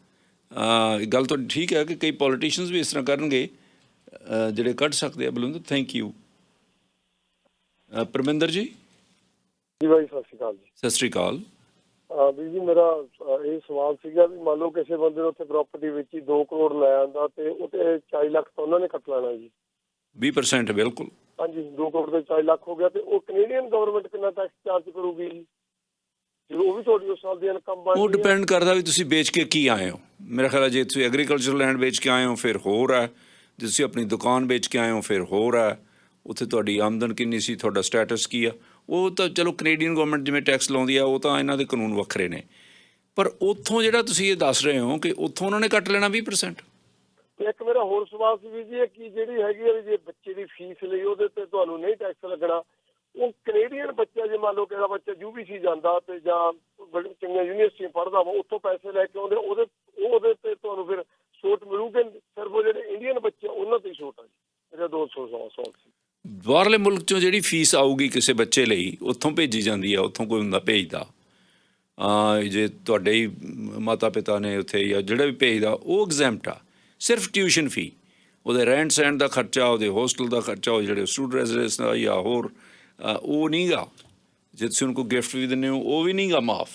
ਗੱਲ ਤੁਹਾਡੀ ਠੀਕ ਹੈ ਕਿ ਕਈ ਪੋਲੀਟੀਸ਼ੀਅਨਸ ਵੀ ਇਸ ਤਰ੍ਹਾਂ ਕਰਨਗੇ ਜਿਹੜੇ ਕੱਢ ਸਕਦੇ ਆ। Balwinder, thank you. ਪਰਮਿੰਦਰ ਜੀ। ਜੀ ਬਾਈ ਸਤਿ ਸ਼੍ਰੀ ਅਕਾਲ ਜੀ। ਸਤਿ ਸ਼੍ਰੀ ਅਕਾਲ। ਵੀਰ ਜੀ ਮੇਰਾ ਇਹ ਸਵਾਲ ਸੀਗਾ ਵੀ ਮੰਨ ਲਓ ਕਿਸੇ ਬੰਦੇ ਨੇ ਉੱਥੇ ਪ੍ਰਾਪਰਟੀ ਵੇਚੀ 2 ਕਰੋੜ ਲੈ ਆਂਦਾ ਤੇ ਉਹਤੇ 40 ਲੱਖ ਤਾਂ ਉਹਨਾਂ ਨੇ ਕੱਟ ਲੈਣਾ ਜੀ। 20% ਬਿਲਕੁਲ। ਹਾਂਜੀ, 2 ਕਰੋੜ ਦੇ 40 ਲੱਖ ਹੋ ਗਿਆ ਤੇ ਉਹ ਕੈਨੇਡੀਅਨ ਗਵਰਨਮੈਂਟ ਕਿੰਨਾ ਟੈਕਸ ਚਾਰਜ ਕਰੂਗੀ ਜੀ? ਉਹ ਵੀ ਤੁਹਾਡੀ ਉਸ ਸਾਲ ਦੀ ਇਨਕਮ ਉਹ ਡਿਪੈਂਡ ਕਰਦਾ ਵੀ ਤੁਸੀਂ ਵੇਚ ਕੇ ਕੀ ਆਏ ਹੋ। ਮੇਰਾ ਖਿਆਲ ਹੈ ਜੇ ਤੁਸੀਂ ਐਗਰੀਕਲਚਰ ਲੈਂਡ ਵੇਚ ਕੇ ਆਏ ਹੋ ਫਿਰ ਹੋਰ ਹੈ, ਜੇ ਤੁਸੀਂ ਆਪਣੀ ਦੁਕਾਨ ਵੇਚ ਕੇ ਆਏ ਹੋ ਫਿਰ ਹੋਰ ਹੈ। ਉੱਥੇ ਤੁਹਾਡੀ ਆਮਦਨ ਕਿੰਨੀ ਸੀ, ਤੁਹਾਡਾ ਸਟੇਟਸ ਕੀ ਆ, ਉਹ ਤਾਂ ਚਲੋ ਕੈਨੇਡੀਅਨ ਗਵਰਨਮੈਂਟ ਜਿਵੇਂ ਟੈਕਸ ਲਾਉਂਦੀ ਆ, ਉਹ ਤਾਂ ਇਹਨਾਂ ਦੇ ਕਾਨੂੰਨ ਵੱਖਰੇ ਨੇ। ਪਰ ਉੱਥੋਂ ਜਿਹੜਾ ਤੁਸੀਂ ਇਹ ਦੱਸ ਰਹੇ ਹੋ ਕਿ ਉੱਥੋਂ ਉਹਨਾਂ ਨੇ ਕੱਟ ਲੈਣਾ 20%। ਤੇ ਇੱਕ ਮੇਰਾ ਹੋਰ ਸਵਾਲ ਸੀ ਵੀ ਜੀ, ਕਿ ਜਿਹੜੀ ਹੈਗੀ ਆ ਵੀ ਜੇ ਬੱਚੇ ਦੀ ਫੀਸ ਲਈ ਉਹਦੇ ਤੇ ਤੁਹਾਨੂੰ ਨਹੀਂ ਟੈਕਸ ਲੱਗਣਾ, ਉਹ ਕੈਨੇਡੀਅਨ ਬੱਚਾ ਜੇ ਮੰਨ ਲਓ ਕਿਹੜਾ ਬੱਚਾ UBC ਜਾਂਦਾ ਤੇ ਜਾਂ ਬੜੀ ਚੰਗੀਆਂ ਯੂਨੀਵਰਸਿਟੀਆਂ ਪੜ੍ਹਦਾ ਵਾ, ਉੱਥੋਂ ਪੈਸੇ ਲੈ ਕੇ ਆਉਂਦੇ, ਉਹਦੇ ਤੇ ਤੁਹਾਨੂੰ ਫਿਰ ਛੋਟ ਮਿਲੂਗੀ? ਸਿਰਫ ਉਹ ਜਿਹੜੇ ਇੰਡੀਅਨ ਬੱਚੇ ਉਹਨਾਂ ਤੇ ਛੋਟ ਆ ਜੀ। ਮੇਰਾ 200 ਸਵਾਲ ਸੀ। ਬਾਹਰਲੇ ਮੁਲਕ 'ਚੋਂ ਜਿਹੜੀ ਫੀਸ ਆਊਗੀ ਕਿਸੇ ਬੱਚੇ ਲਈ ਉੱਥੋਂ ਭੇਜੀ ਜਾਂਦੀ ਆ, ਉੱਥੋਂ ਕੋਈ ਹੁੰਦਾ ਭੇਜਦਾ। ਜੇ ਤੁਹਾਡੇ ਹੀ ਮਾਤਾ ਪਿਤਾ ਨੇ ਉੱਥੇ ਜਾਂ ਜਿਹੜਾ ਵੀ ਭੇਜਦਾ ਉਹ ਐਗਜ਼ੈਂਪਟ ਆ। ਸਿਰਫ ਟਿਊਸ਼ਨ ਫੀ, ਉਹਦੇ ਰਹਿਣ ਸਹਿਣ ਦਾ ਖਰਚਾ, ਉਹਦੇ ਹੋਸਟਲ ਦਾ ਖਰਚਾ, ਉਹ ਜਿਹੜੇ ਸਟੂਡੈਂਟ ਰੈਜ਼ੀਡੈਂਸ ਦਾ ਜਾਂ ਹੋਰ ਉਹ ਨਹੀਂ ਗਾ। ਜੇ ਤੁਸੀਂ ਉਹਨੂੰ ਕੋਈ ਗਿਫਟ ਵੀ ਦਿੰਦੇ ਹੋ ਉਹ ਵੀ ਨਹੀਂ ਗਾ ਮਾਫ।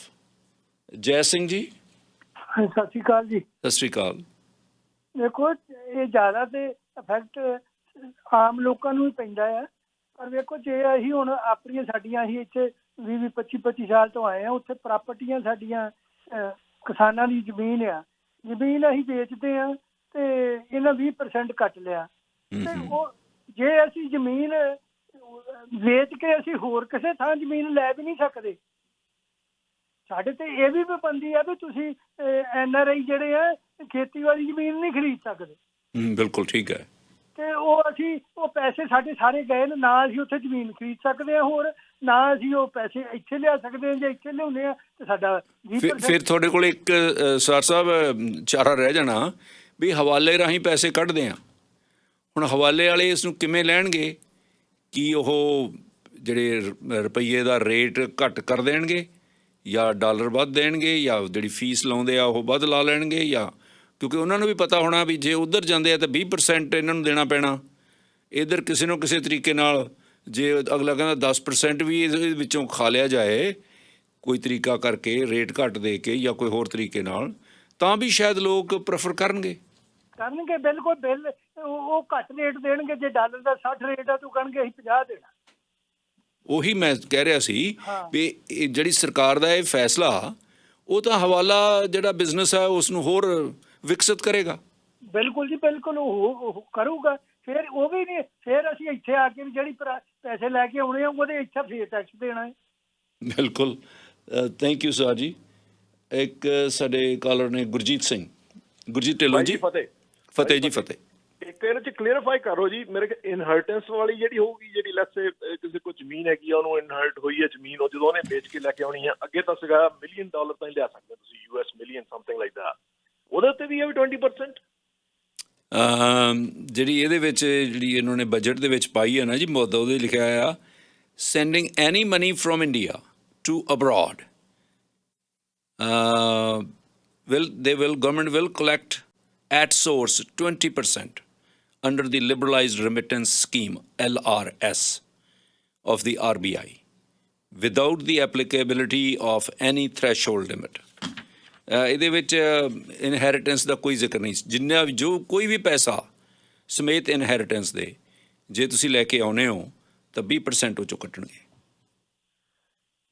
ਜੈ ਸਿੰਘ ਜੀ। ਸਤਿ ਸ਼੍ਰੀ ਅਕਾਲ ਜੀ। ਸਤਿ ਸ਼੍ਰੀ ਅਕਾਲ। ਦੇਖੋ ਇਹ ਜ਼ਿਆਦਾ ਤੇ ਇਫੈਕਟ ਆਮ ਲੋਕਾਂ ਨੂੰ ਹੀ ਪੈਂਦਾ ਆ, ਪਰ ਵੇਖੋ ਜੇ ਅਸੀਂ ਹੁਣ ਆਪਣੀਆਂ ਸਾਡੀਆਂ ਅਸੀਂ ਇੱਥੇ 20-25 ਸਾਲ ਤੋਂ ਆਏ ਆ, ਉੱਥੇ ਪ੍ਰਾਪਰਟੀਆਂ ਸਾਡੀਆਂ ਕਿਸਾਨਾਂ ਦੀ ਜ਼ਮੀਨ ਆ, ਜ਼ਮੀਨ ਅਸੀਂ ਵੇਚਦੇ ਆ ਤੇ ਇਹਨਾਂ 20% ਕੱਟ ਲਿਆ। ਤੇ ਉਹ ਜੇ ਅਸੀਂ ਜ਼ਮੀਨ ਵੇਚ ਕੇ ਅਸੀਂ ਹੋਰ ਕਿਸੇ ਥਾਂ ਜ਼ਮੀਨ ਲੈ ਵੀ ਨਹੀਂ ਸਕਦੇ। ਸਾਡੇ ਤੇ ਇਹ ਵੀ ਪਾਬੰਦੀ ਆ ਵੀ ਤੁਸੀਂ NRI ਜਿਹੜੇ ਆ ਖੇਤੀਬਾੜੀ ਜ਼ਮੀਨ ਨਹੀਂ ਖਰੀਦ ਸਕਦੇ। ਬਿਲਕੁਲ ਠੀਕ ਹੈ। ਤੇ ਉਹ ਪੈਸੇ ਸਾਡੇ ਸਾਰੇ ਗਏ ਨੇ, ਨਾ ਅਸੀਂ ਉੱਥੇ ਜ਼ਮੀਨ ਖਰੀਦ ਸਕਦੇ ਹਾਂ ਹੋਰ, ਨਾ ਅਸੀਂ ਉਹ ਪੈਸੇ ਇੱਥੇ ਲਿਆ ਸਕਦੇ ਹਾਂ। ਜੇ ਇੱਥੇ ਲਿਆਉਂਦੇ ਆ ਤੇ ਸਾਡਾ ਫਿਰ ਤੁਹਾਡੇ ਕੋਲ ਇੱਕ ਸਰ ਸਾਹਿਬ ਚਾਰਾ ਰਹਿ ਜਾਣਾ ਵੀ ਹਵਾਲੇ ਰਾਹੀਂ ਪੈਸੇ ਕੱਢਦੇ ਆ। ਹੁਣ ਹਵਾਲੇ ਵਾਲੇ ਇਸ ਨੂੰ ਕਿਵੇਂ ਲੈਣਗੇ? ਕੀ ਉਹ ਜਿਹੜੇ ਰੁਪਈਏ ਦਾ ਰੇਟ ਘੱਟ ਕਰ ਦੇਣਗੇ ਜਾਂ ਡਾਲਰ ਵੱਧ ਦੇਣਗੇ ਜਾਂ ਜਿਹੜੀ ਫੀਸ ਲਾਉਂਦੇ ਆ ਉਹ ਵੱਧ ਲਾ ਲੈਣਗੇ? ਜਾਂ ਕਿਉਂਕਿ ਉਹਨਾਂ ਨੂੰ ਵੀ ਪਤਾ ਹੋਣਾ ਵੀ ਜੇ ਉੱਧਰ ਜਾਂਦੇ ਆ ਤਾਂ 20% ਇਹਨਾਂ ਨੂੰ ਦੇਣਾ ਪੈਣਾ, ਇੱਧਰ ਕਿਸੇ ਨੂੰ ਕਿਸੇ ਤਰੀਕੇ ਨਾਲ ਜੇ ਅਗਲਾ ਕਹਿੰਦਾ 10% ਵੀ ਇਹਦੇ ਵਿੱਚੋਂ ਖਾ ਲਿਆ ਜਾਏ ਕੋਈ ਤਰੀਕਾ ਕਰਕੇ, ਰੇਟ ਘੱਟ ਦੇ ਕੇ ਜਾਂ ਕੋਈ ਹੋਰ ਤਰੀਕੇ ਨਾਲ, ਤਾਂ ਵੀ ਸ਼ਾਇਦ ਲੋਕ ਪ੍ਰੈਫਰ ਕਰਨਗੇ। ਬਿਲਕੁਲ ਬਿੱਲ ਉਹ ਘੱਟ ਰੇਟ ਦੇਣਗੇ। ਜੇ ਡਾਲਰ ਦਾ 60 ਰੇਟ ਆ ਤਾਂ ਕਹਿਣਗੇ ਅਸੀਂ 50 ਦੇਣਾ। ਉਹੀ ਮੈਂ ਕਹਿ ਰਿਹਾ ਸੀ ਵੀ ਇਹ ਜਿਹੜੀ ਸਰਕਾਰ ਦਾ ਇਹ ਫੈਸਲਾ, ਉਹ ਤਾਂ ਹਵਾਲਾ ਜਿਹੜਾ ਬਿਜ਼ਨਸ ਹੈ ਉਸ ਨੂੰ ਹੋਰ ਵਿਕਸਿਤ ਕਰੇਗਾ। ਬਿਲਕੁਲ ਜੀ, ਬਿਲਕੁਲ ਉਹ ਕਰੂਗਾ। ਫਿਰ ਉਹ ਵੀ ਨਹੀਂ, ਫਿਰ ਅਸੀਂ ਇੱਥੇ ਆ ਕੇ ਜਿਹੜੀ ਪੈਸੇ ਲੈ ਕੇ ਆਉਣੇ ਆ ਉਹਦੇ ਇੱਥੇ ਫੇਰ ਟੈਕਸ ਦੇਣਾ ਹੈ। ਬਿਲਕੁਲ। ਥੈਂਕ ਯੂ ਸਰ ਜੀ। ਇੱਕ ਸਾਡੇ ਕਾਲਰ ਨੇ ਗੁਰਜੀਤ ਸਿੰਘ। ਗੁਰਜੀਤ ਢਿੱਲੋਂ ਜੀ। ਫਤਿਹ ਜੀ। ਫਤਿਹ। ਇੱਕ ਇਹਦੇ ਚ ਕਲੀਅਰਫਾਈ ਕਰੋ ਜੀ, ਮੇਰੇ ਇਨਹੈਰੀਟੈਂਸ ਵਾਲੀ ਜਿਹੜੀ ਹੋਊਗੀ, ਜਿਹੜੀ ਲੈਟਸ ਕਿਸੇ ਕੋਲ ਜ਼ਮੀਨ ਹੈਗੀ ਆ, ਉਹਨੂੰ ਇਨਹੈਰਿਟ ਹੋਈ ਹੈ ਜ਼ਮੀਨ, ਉਹ ਜਦੋਂ ਉਹਨੇ ਵੇਚ ਕੇ ਲੈ ਕੇ ਆਉਣੀ ਹੈ, ਅੱਗੇ ਤਾਂ ਸੀਗਾ $1 ਮਿਲੀਅਨ ਤਾਂ ਹੀ ਲਿਆ ਸਕਦੇ ਤੁਸੀਂ, US million something like that, ਉਹਦੇ ਉੱਤੇ ਵੀ ਹੈ ਵੀ 20%? ਜਿਹੜੀ ਇਹਦੇ ਵਿੱਚ ਜਿਹੜੀ ਇਹਨਾਂ ਨੇ ਬਜਟ ਦੇ ਵਿੱਚ ਪਾਈ ਹੈ ਨਾ ਜੀ ਮੁੱਦਾ, ਉਹਦੇ ਲਿਖਿਆ ਆ sending any money from India to abroad government will collect at source 20% under the liberalized remittance scheme LRS of the RBI without the applicability of any threshold limit. ਇਹਦੇ ਵਿੱਚ ਇਨਹੈਰੀਟੈਂਸ ਦਾ ਕੋਈ ਜ਼ਿਕਰ ਨਹੀਂ। ਜਿੰਨਾ ਜੋ ਕੋਈ ਵੀ ਪੈਸਾ ਸਮੇਤ ਇਨਹੈਰੀਟੈਂਸ ਦੇ ਜੇ ਤੁਸੀਂ ਲੈ ਕੇ ਆਉਨੇ ਹੋ ਤਾਂ 20% ਉਹ ਚੋਂ ਕੱਟਣਗੇ।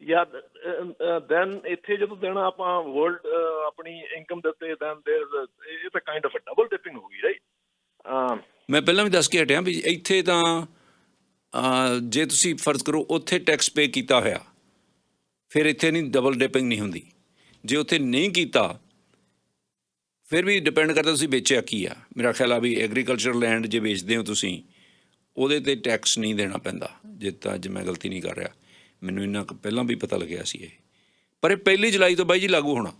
ਯਾ ਦੈਨ ਇੱਥੇ ਜਦੋਂ ਦੇਣਾ ਆਪਾਂ ਵਰਲਡ ਆਪਣੀ ਇਨਕਮ ਦੇ ਉੱਤੇ, ਦੈਨ ਇਹ ਤਾਂ ਕਾਈਂਡ ਆਫ ਡਬਲ ਡਿਪਿੰਗ ਹੋ ਗਈ, ਰਾਈਟ? ਮੈਂ ਪਹਿਲਾਂ ਵੀ ਦੱਸ ਕੇ ਹਟਿਆ ਵੀ ਇੱਥੇ ਤਾਂ ਜੇ ਤੁਸੀਂ ਫਰਜ਼ ਕਰੋ ਉੱਥੇ ਟੈਕਸ ਪੇ ਕੀਤਾ ਹੋਇਆ, ਫਿਰ ਇੱਥੇ ਨਹੀਂ ਡਬਲ ਡਿਪਿੰਗ ਨਹੀਂ ਹੁੰਦੀ। ਜੇ ਉੱਥੇ ਨਹੀਂ ਕੀਤਾ ਫਿਰ ਵੀ ਡਿਪੈਂਡ ਕਰਦਾ ਤੁਸੀਂ ਵੇਚਿਆ ਕੀ ਆ। ਮੇਰਾ ਖਿਆਲ ਆ ਵੀ ਐਗਰੀਕਲਚਰ ਲੈਂਡ ਜੇ ਵੇਚਦੇ ਹੋ ਤੁਸੀਂ, ਉਹਦੇ 'ਤੇ ਟੈਕਸ ਨਹੀਂ ਦੇਣਾ ਪੈਂਦਾ, ਜੇ ਤਾਂ ਅੱਜ ਮੈਂ ਗਲਤੀ ਨਹੀਂ ਕਰ ਰਿਹਾ, ਮੈਨੂੰ ਇੰਨਾ ਕੁ ਪਹਿਲਾਂ ਵੀ ਪਤਾ ਲੱਗਿਆ ਸੀ ਇਹ। ਪਰ ਇਹ 1 ਜੁਲਾਈ ਤੋਂ ਬਾਈ ਜੀ ਲਾਗੂ ਹੋਣਾ।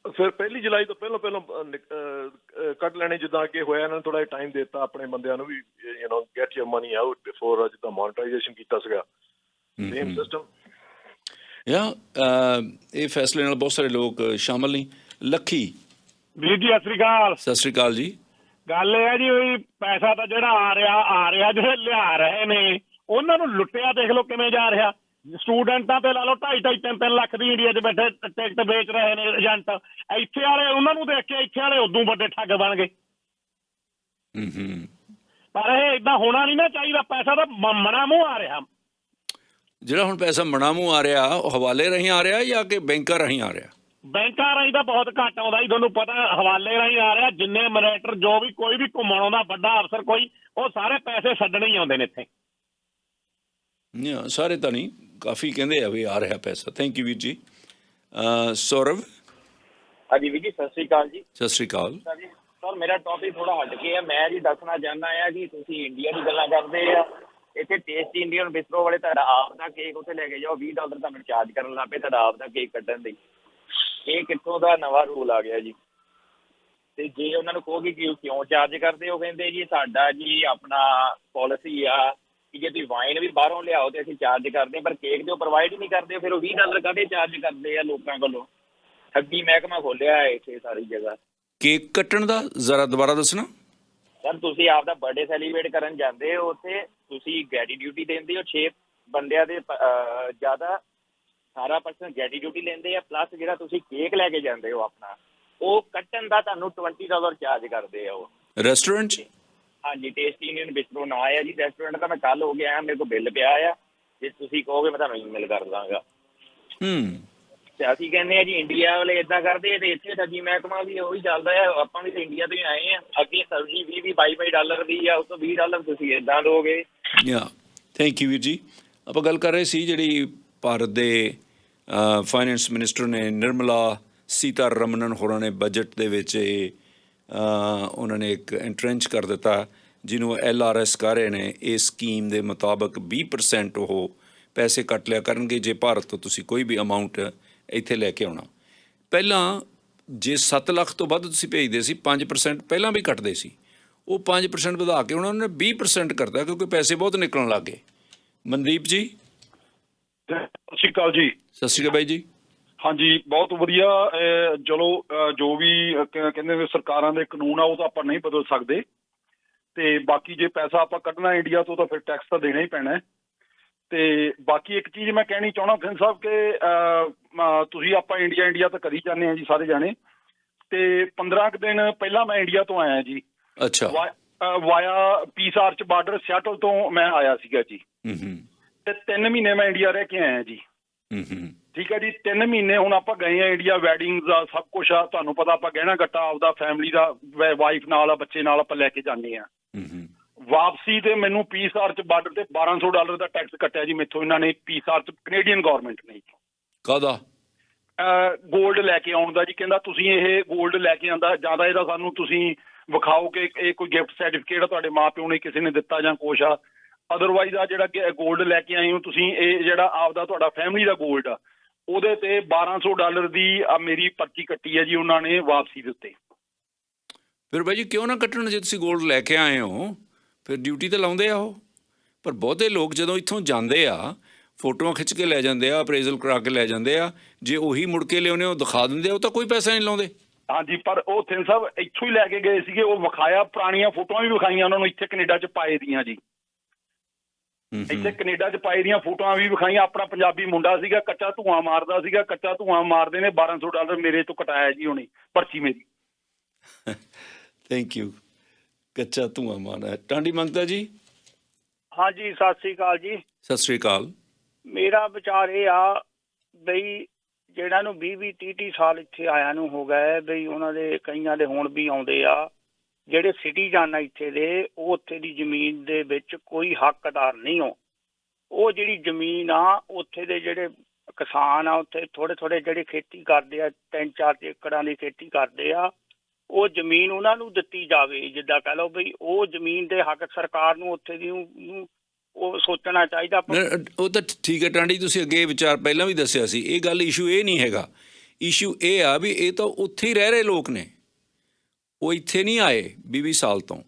ਫਿਰ 1 ਜੁਲਾਈ ਤੋਂ ਪਹਿਲਾਂ ਕੱਢ ਲੈਣੇ, ਜਿੱਦਾਂ ਅੱਗੇ ਹੋਇਆ ਇਹਨਾਂ ਨੇ ਥੋੜਾ ਜਿਹਾ ਟਾਈਮ ਦਿੱਤਾ ਆਪਣੇ ਬੰਦਿਆਂ ਨੂੰ ਵੀ, get your money out before, ਜਿੱਦਾਂ ਮੋਨਟਾਈਜੇਸ਼ਨ ਕੀਤਾ ਸੀਗਾ ਸੇਮ ਸਿਸਟਮ। ਇਹ ਫੈਸਲੇ ਨਾਲ ਬਹੁਤ ਸਾਰੇ ਲੋਕ ਸ਼ਾਮਲ ਨਹੀਂ। ਲੱਖੀ ਵੀਰ ਜੀ ਸਤਿ ਸ੍ਰੀ ਅਕਾਲ। ਸਤਿ ਸ਼੍ਰੀ ਅਕਾਲ ਜੀ। ਗੱਲ ਇਹ ਹੈ ਜੀ, ਵੀ ਪੈਸਾ ਤਾਂ ਜਿਹੜਾ ਆ ਰਿਹਾ ਜਿਹੜੇ ਲਿਆ ਰਹੇ ਨੇ ਉਹਨਾਂ ਨੂੰ ਲੁੱਟਿਆ ਦੇਖ ਲਓ ਕਿਵੇਂ ਜਾ ਰਿਹਾ। ਸਟੂਡੈਂਟਾਂ ਤੇ ਲਾ ਲਓ 2.5 3 ਲੱਖ ਦੀ ਇੰਡੀਆ 'ਚ ਬੈਠੇ ਟਿਕਟ ਵੇਚ ਰਹੇ ਨੇ ਏਜੰਟ। ਇੱਥੇ ਵਾਲੇ ਉਹਨਾਂ ਨੂੰ ਦੇਖ ਕੇ ਇੱਥੇ ਵਾਲੇ ਉਦੋਂ ਵੱਡੇ ਠੱਗ ਬਣ ਗਏ। ਪਰ ਇਹ ਏਦਾਂ ਹੋਣਾ ਨਹੀਂ ਨਾ ਚਾਹੀਦਾ। ਪੈਸਾ ਤਾਂ ਮਣਾ ਮੂੰਹ ਆ ਰਿਹਾ। ਜਿਹੜਾ ਹੁਣ ਪੈਸਾ ਮਣਾ ਮੂੰਹ ਆ ਰਿਹਾ, ਉਹ ਹਵਾਲੇ ਰਾਹੀਂ ਆ ਰਿਹਾ ਜਾਂ ਕਿ ਬੈਂਕਾਂ ਰਾਹੀਂ ਆ ਰਿਹਾ? ਬੈਂਕਾਂ ਰਾਹੀਂ ਤਾਂ ਬਹੁਤ ਘੱਟ ਆਉਂਦਾ ਜੀ, ਤੁਹਾਨੂੰ ਪਤਾ। ਹਵਾਲੇ ਰਾਹੀਂ ਆ ਰਿਹਾ। ਜਿੰਨੇ ਮਨੇਟਰ ਜੋ ਵੀ ਕੋਈ ਵੀ ਘੁੰਮਣ ਆਉਂਦਾ ਵੱਡਾ ਅਫਸਰ ਕੋਈ, ਉਹ ਸਾਰੇ ਪੈਸੇ ਛੱਡਣੇ ਹੀ ਆਉਂਦੇ ਨੇ ਇੱਥੇ। ਸਾਰੇ ਤਾਂ ਨਹੀਂ, ਕਾਫੀ ਕਹਿੰਦੇ ਆ ਵੀ ਆ ਰਿਹਾ ਪੈਸਾ। ਥੈਂਕ ਯੂ ਵੀਰ ਜੀ। ਸੌਰਵ। ਹਾਂਜੀ ਵੀਰ ਜੀ ਸਤਿ ਸ੍ਰੀ ਅਕਾਲ ਜੀ। ਸਤਿ ਸ਼੍ਰੀ ਅਕਾਲ ਸਰ, ਮੇਰਾ ਟੌਪਿਕ ਥੋੜਾ ਹਟ ਕੇ ਹੈ। ਮੈਂ ਜੀ ਦੱਸਣਾ ਚਾਹੁੰਦਾ ਆ ਕਿ ਤੁਸੀਂ ਇੰਡੀਆ ਦੀ ਗੱਲਾਂ ਕਰਦੇ ਆ, ਇੱਥੇ ਟੇਸਟੀ ਇੰਡੀਅਨ ਬਿਸਟਰੋ ਵਾਲੇ ਤੁਹਾਡਾ ਆਪ ਦਾ ਕੇਕ ਉੱਥੇ ਲੈ ਕੇ ਜਾਓ, $20 ਤੁਹਾਨੂੰ ਚਾਰਜ ਕਰਨ ਲੱਗ ਪਏ ਤੁਹਾਡਾ ਆਪ ਦਾ ਕੇਕ ਕੱਢਣ ਲਈ। ਇਹ ਕਿੱਥੋਂ ਦਾ ਨਵਾਂ ਰੂਲ ਆ ਗਿਆ ਜੀ? ਤੇ ਜੇ ਉਹਨਾਂ ਨੂੰ ਕਹੋਗੇ ਕਿ ਕਿਉਂ ਚਾਰਜ ਕਰਦੇ, ਉਹ ਕਹਿੰਦੇ ਜੀ ਸਾਡਾ ਜੀ ਆਪਣਾ ਪਾਲਿਸੀ ਆ ਕਿ ਜੇ ਤੁਸੀਂ ਵਾਈਨ ਵੀ ਬਾਹਰੋਂ ਲਿਆਓ ਤੇ ਅਸੀਂ ਚਾਰਜ ਕਰਦੇ, ਪਰ ਕੇਕ ਤੇ ਉਹ ਪ੍ਰੋਵਾਈਡ ਹੀ ਨਹੀਂ ਕਰਦੇ। ਫਿਰ ਉਹ $20 ਕਾਹਦੇ ਚਾਰਜ ਕਰਦੇ ਆ ਲੋਕਾਂ ਕੋਲੋਂ? ਠੱਗੀ ਮਹਿਕਮਾ ਖੋਲਿਆ ਹੈ ਇੱਥੇ ਸਾਰੀ ਜਗ੍ਹਾ। ਕੇਕ ਕੱਟਣ ਦਾ ਜ਼ਰਾ ਦੁਬਾਰਾ ਦੱਸਣਾ ਸਰ। ਤੁਸੀਂ ਆਪਦਾ ਬਰਥਡੇ ਸੈਲੀਬ੍ਰੇਟ ਕਰਨ ਜਾਂਦੇ ਹੋ, ਉੱਥੇ ਤੁਸੀਂ ਗ੍ਰੈਟੀਟਿਊਟੀ ਦਿੰਦੇ ਹੋ 6 ਬੰਦਿਆਂ ਦੇ ਜ਼ਿਆਦਾ 18% ਗ੍ਰੈਟੀਟਿਊਟੀ ਲੈਂਦੇ ਆ, ਪਲੱਸ ਜਿਹੜਾ ਤੁਸੀਂ ਕੇਕ ਲੈ ਕੇ ਜਾਂਦੇ ਹੋ ਆਪਣਾ, ਉਹ ਕੱਟਣ ਦਾ ਤੁਹਾਨੂੰ $20 ਚਾਰਜ ਕਰਦੇ ਆ ਉਹ ਰੈਸਟੋਰੈਂਟ 'ਚ। ਹਾਂਜੀ, ਟੇਸਟੀ ਇੰਡੀਅਨ ਬਿਸਟਰੋ ਨਾਂ ਆ ਜੀ ਰੈਸਟੋਰੈਂਟ ਦਾ। ਮੈਂ ਕੱਲ ਹੋ ਕੇ ਆਇਆ, ਮੇਰੇ ਕੋਲ ਬਿੱਲ ਪਿਆ ਆ। ਜੇ ਤੁਸੀਂ ਕਹੋਗੇ ਮੈਂ ਤੁਹਾਨੂੰ ਈਮੇਲ ਕਰ ਦਾਂਗਾ। ਤੇ ਅਸੀਂ ਕਹਿੰਦੇ ਆ ਜੀ ਇੰਡੀਆ ਵਾਲੇ ਏਦਾਂ ਕਰਦੇ, ਤੇ ਇੱਥੇ ਠੱਗੀ ਮਹਿਕਮਾ ਵੀ ਉਹੀ ਚੱਲਦਾ ਆ। ਆਪਾਂ ਵੀ ਤਾਂ ਇੰਡੀਆ ਤੋਂ ਹੀ ਆਏ ਆ। ਅੱਗੇ ਸਬਜ਼ੀ 20-22 $22 ਦੀ ਆ, ਉਸ ਤੋਂ $20 ਤੁਸੀਂ ਏਦਾਂ ਦੋਗੇ। ਥੈਂਕ ਯੂ ਵੀਰ ਜੀ। ਆਪਾਂ ਗੱਲ ਕਰ ਰਹੇ ਸੀ ਜਿਹੜੀ ਭਾਰਤ ਦੇ ਫਾਈਨੈਂਸ ਮਿਨਿਸਟਰ ਨੇ, ਨਿਰਮਲਾ ਸੀਤਾਰਮਨਨ ਹੋਰਾਂ ਨੇ ਬਜਟ ਦੇ ਵਿੱਚ ਉਹਨਾਂ ਨੇ ਇੱਕ ਐਂਟਰੈਂਚ ਕਰ ਦਿੱਤਾ, ਜਿਹਨੂੰ LRS ਕਹਿ ਰਹੇ ਨੇ। ਇਸ ਸਕੀਮ ਦੇ ਮੁਤਾਬਕ 20% ਉਹ ਪੈਸੇ ਕੱਟ ਲਿਆ ਕਰਨਗੇ ਜੇ ਭਾਰਤ ਤੋਂ ਤੁਸੀਂ ਕੋਈ ਵੀ ਅਮਾਊਂਟ ਇੱਥੇ ਲੈ ਕੇ ਆਉਣਾ। ਪਹਿਲਾਂ ਜੇ 7 ਲੱਖ ਤੋਂ ਵੱਧ ਤੁਸੀਂ ਭੇਜਦੇ ਸੀ, 5% ਪਹਿਲਾਂ ਵੀ ਕੱਟਦੇ ਸੀ। ਉਹ 5% ਵਧਾ ਕੇ ਉਹਨਾਂ ਨੇ 20% ਕਰਤਾ, ਕਿਉਂਕਿ ਪੈਸੇ ਬਹੁਤ ਨਿਕਲਣ ਲੱਗ ਗਏ। ਮਨਦੀਪ ਜੀ। ਸਤਿ ਸ਼੍ਰੀ ਅਕਾਲ ਜੀ। ਸਤਿ ਸ਼੍ਰੀ ਅਕਾਲ ਬਾਈ ਜੀ। ਹਾਂਜੀ, ਬਹੁਤ ਵਧੀਆ। ਚਲੋ ਜੋ ਵੀ ਕਹਿੰਦੇ ਨੇ ਸਰਕਾਰਾਂ ਦੇ ਕਾਨੂੰਨ ਆ, ਉਹ ਤਾਂ ਆਪਾਂ ਨਹੀਂ ਬਦਲ ਸਕਦੇ। ਤੇ ਬਾਕੀ ਜੇ ਪੈਸਾ ਆਪਾਂ ਕੱਢਣਾ ਇੰਡੀਆ ਤੋਂ, ਤਾਂ ਫਿਰ ਟੈਕਸ ਤਾਂ ਦੇਣਾ ਹੀ ਪੈਣਾ। ਤੇ ਬਾਕੀ ਇੱਕ ਚੀਜ਼ ਮੈਂ ਕਹਿਣੀ ਚਾਹੁੰਦਾ ਫਿੰਨ ਸਾਹਿਬ ਕਿ ਤੁਸੀਂ ਆਪਾਂ ਇੰਡੀਆ ਤਾਂ ਕਰੀ ਜਾਂਦੇ ਹਾਂ ਜੀ ਸਾਰੇ ਜਾਣੇ। ਤੇ 15 ਕੁ ਦਿਨ ਪਹਿਲਾਂ ਮੈਂ ਇੰਡੀਆ ਤੋਂ ਆਇਆ ਜੀ। ਅੱਛਾ। Via piece arch border Seattle ਤੋਂ ਮੈਂ ਆਇਆ ਸੀਗਾ ਜੀ। ਤੇ 3 ਮਹੀਨੇ ਮੈਂ ਇੰਡੀਆ ਰਹਿ ਕੇ ਆਇਆ ਜੀ। ਠੀਕ ਹੈ ਜੀ। 3 ਮਹੀਨੇ ਹੁਣ ਆਪਾਂ ਗਏ ਆ ਇੰਡੀਆ, ਵੈਡਿੰਗਸ ਆ, ਸਭ ਕੁਛ ਆ। ਤੁਹਾਨੂੰ ਪਤਾ ਆਪਾਂ ਗਹਿਣਾ ਗੱਟਾ ਆਪਦਾ ਫੈਮਿਲੀ ਦਾ, ਵਾਈਫ ਨਾਲ ਆ, ਬੱਚੇ ਨਾਲ ਆਪਾਂ ਲੈ ਕੇ ਜਾਂਦੇ ਆ। ਵਾਪਸੀ ਤੇ ਮੈਨੂੰ ਪੀਸ ਆਰਚ ਬਾਰਡਰ ਤੇ $1200 ਦਾ ਟੈਕਸ ਕੱਟਿਆ ਜੀ ਮੈਥੋਂ ਇਹਨਾਂ ਨੇ। ਪੀਸ ਆਰਚ ਕੈਨੇਡੀਅਨ ਗੌਰਮੈਂਟ ਨੇ। ਕਾਹਦਾ? ਗੋਲਡ ਲੈ ਕੇ ਆਉਣ ਦਾ ਜੀ। ਕਹਿੰਦਾ ਤੁਸੀਂ ਇਹ ਗੋਲਡ ਲੈ ਕੇ ਆਂਦਾ ਜਾਂ ਤਾਂ ਇਹਦਾ ਸਾਨੂੰ ਤੁਸੀਂ ਵਿਖਾਓ ਕਿ ਇਹ ਕੋਈ ਗਿਫਟ ਸਰਟੀਫਿਕੇਟ ਆ ਤੁਹਾਡੇ ਮਾਂ ਪਿਓ ਨੇ ਕਿਸੇ ਨੇ ਦਿੱਤਾ ਜਾਂ ਕੁਛ ਆ। ਅਦਰਵਾਈਜ਼ ਆ ਜਿਹੜਾ ਗੋਲਡ ਲੈ ਕੇ ਆਏ ਹੋ ਤੁਸੀਂ, ਇਹ ਜਿਹੜਾ ਆਪਦਾ ਤੁਹਾਡਾ ਫੈਮਿਲੀ ਦਾ ਗੋਲਡ ਆ, ਉਹਦੇ ਤੇ $1200 ਦੀ ਮੇਰੀ ਪਰਚੀ ਕੱਟੀ ਹੈ ਜੀ ਉਹਨਾਂ ਨੇ ਵਾਪਸੀ ਦੇ ਉੱਤੇ। ਫਿਰ ਬਾਈ ਜੀ ਕਿਉਂ ਨਾ ਕੱਟਣ? ਜੇ ਤੁਸੀਂ ਗੋਲਡ ਲੈ ਕੇ ਆਏ ਹੋ ਫਿਰ ਡਿਊਟੀ ਤਾਂ ਲਾਉਂਦੇ ਆ ਉਹ। ਪਰ ਬਹੁਤੇ ਲੋਕ ਜਦੋਂ ਇੱਥੋਂ ਜਾਂਦੇ ਆ, ਫੋਟੋਆਂ ਖਿੱਚ ਕੇ ਲੈ ਜਾਂਦੇ ਆ, ਅਪਰੇਜ਼ਲ ਕਰਾ ਕੇ ਲੈ ਜਾਂਦੇ ਆ। ਜੇ ਉਹੀ ਮੁੜ ਕੇ ਲਿਆਉਂਦੇ ਉਹ ਦਿਖਾ ਦਿੰਦੇ ਆ, ਉਹ ਤਾਂ ਕੋਈ ਪੈਸਾ ਨਹੀਂ ਲਾਉਂਦੇ। ਹਾਂਜੀ, ਪਰ ਉਹ ਥਿੰਨ ਸਾਹਿਬ ਇੱਥੋਂ ਹੀ ਲੈ ਕੇ ਗਏ ਸੀਗੇ। ਉਹ ਵਿਖਾਇਆ, ਪੁਰਾਣੀਆਂ ਫੋਟੋਆਂ ਵੀ ਵਿਖਾਈਆਂ ਉਹਨਾਂ ਨੂੰ ਇੱਥੇ ਕੈਨੇਡਾ 'ਚ ਪਾਏ ਦੀਆਂ ਜੀ। ਇੱਥੇ ਕੈਨੇਡਾ 'ਚ ਪਾਏ ਦੀਆਂ ਫੋਟੋਆਂ ਵੀ ਵਿਖਾਈਆਂ। ਆਪਣਾ ਪੰਜਾਬੀ ਮੁੰਡਾ ਸੀਗਾ, ਕੱਚਾ ਧੂੰਆਂ ਮਾਰਦਾ ਸੀਗਾ। ਕੱਚਾ ਧੂੰਆਂ ਮਾਰਦੇ ਨੇ $1200 ਮੇਰੇ ਤੋਂ ਕਟਾਇਆ ਜੀ ਉਹਨੇ ਪਰਚੀ ਮੇਰੀ। Thank you. ਕੱਚਾ ਧੂੰਆਂ ਮਾਰਦਾ। ਟਾਂਡੀ ਮੰਗਤਾ ਜੀ। ਹਾਂਜੀ, ਸਤਿ ਸ੍ਰੀ ਅਕਾਲ ਜੀ। ਸਤਿ ਸ੍ਰੀ ਅਕਾਲ। ਮੇਰਾ ਵਿਚਾਰ ਇਹ ਆ ਬਈ ਜਿਹੜਾ ਨੂੰ 20-30 ਸਾਲ ਇੱਥੇ ਆਇਆ ਨੂੰ ਹੋ ਗਏ, ਬਈ ਉਹਨਾਂ ਦੇ ਕਈਆਂ ਦੇ ਹੁਣ ਵੀ ਆਉਂਦੇ ਆ ਜਿਹੜੇ ਸਿਟੀਜ਼ਨ ਆ ਇੱਥੇ ਦੇ, ਉਹ ਉੱਥੇ ਦੀ ਜ਼ਮੀਨ ਦੇ ਵਿੱਚ ਕੋਈ ਹੱਕਦਾਰ ਨਹੀਂ ਹੋ। ਉਹ ਜਿਹੜੀ ਜ਼ਮੀਨ ਆ ਉੱਥੇ ਦੇ ਜਿਹੜੇ ਕਿਸਾਨ ਆ ਉੱਥੇ ਥੋੜੇ ਜਿਹੜੇ ਖੇਤੀ ਕਰਦੇ ਆ, 3-4 ਏਕੜਾਂ ਦੀ ਖੇਤੀ ਕਰਦੇ ਆ, ਉਹ ਜ਼ਮੀਨ ਉਹਨਾਂ ਨੂੰ ਦਿੱਤੀ ਜਾਵੇ। ਜਿੱਦਾਂ ਕਹਿ ਲਓ ਵੀ ਉਹ ਜ਼ਮੀਨ ਦੇ ਹੱਕ ਸਰਕਾਰ ਨੂੰ ਉੱਥੇ ਦੀ ਨੂੰ ਉਹ ਸੋਚਣਾ ਚਾਹੀਦਾ। ਉਹ ਤਾਂ ਠੀਕ ਹੈ ਟਾਂਡੀ, ਤੁਸੀਂ ਅੱਗੇ ਵਿਚਾਰ ਪਹਿਲਾਂ ਵੀ ਦੱਸਿਆ ਸੀ। ਇਹ ਗੱਲ ਇਸ਼ੂ ਇਹ ਨਹੀਂ ਹੈਗਾ, ਇਸ਼ੂ ਇਹ ਆ ਵੀ ਇਹ ਤਾਂ ਉੱਥੇ ਹੀ ਰਹਿ ਰਹੇ ਲੋਕ ਨੇ, ਉਹ ਇੱਥੇ ਨਹੀਂ ਆਏ 20 ਸਾਲ ਤੋਂ,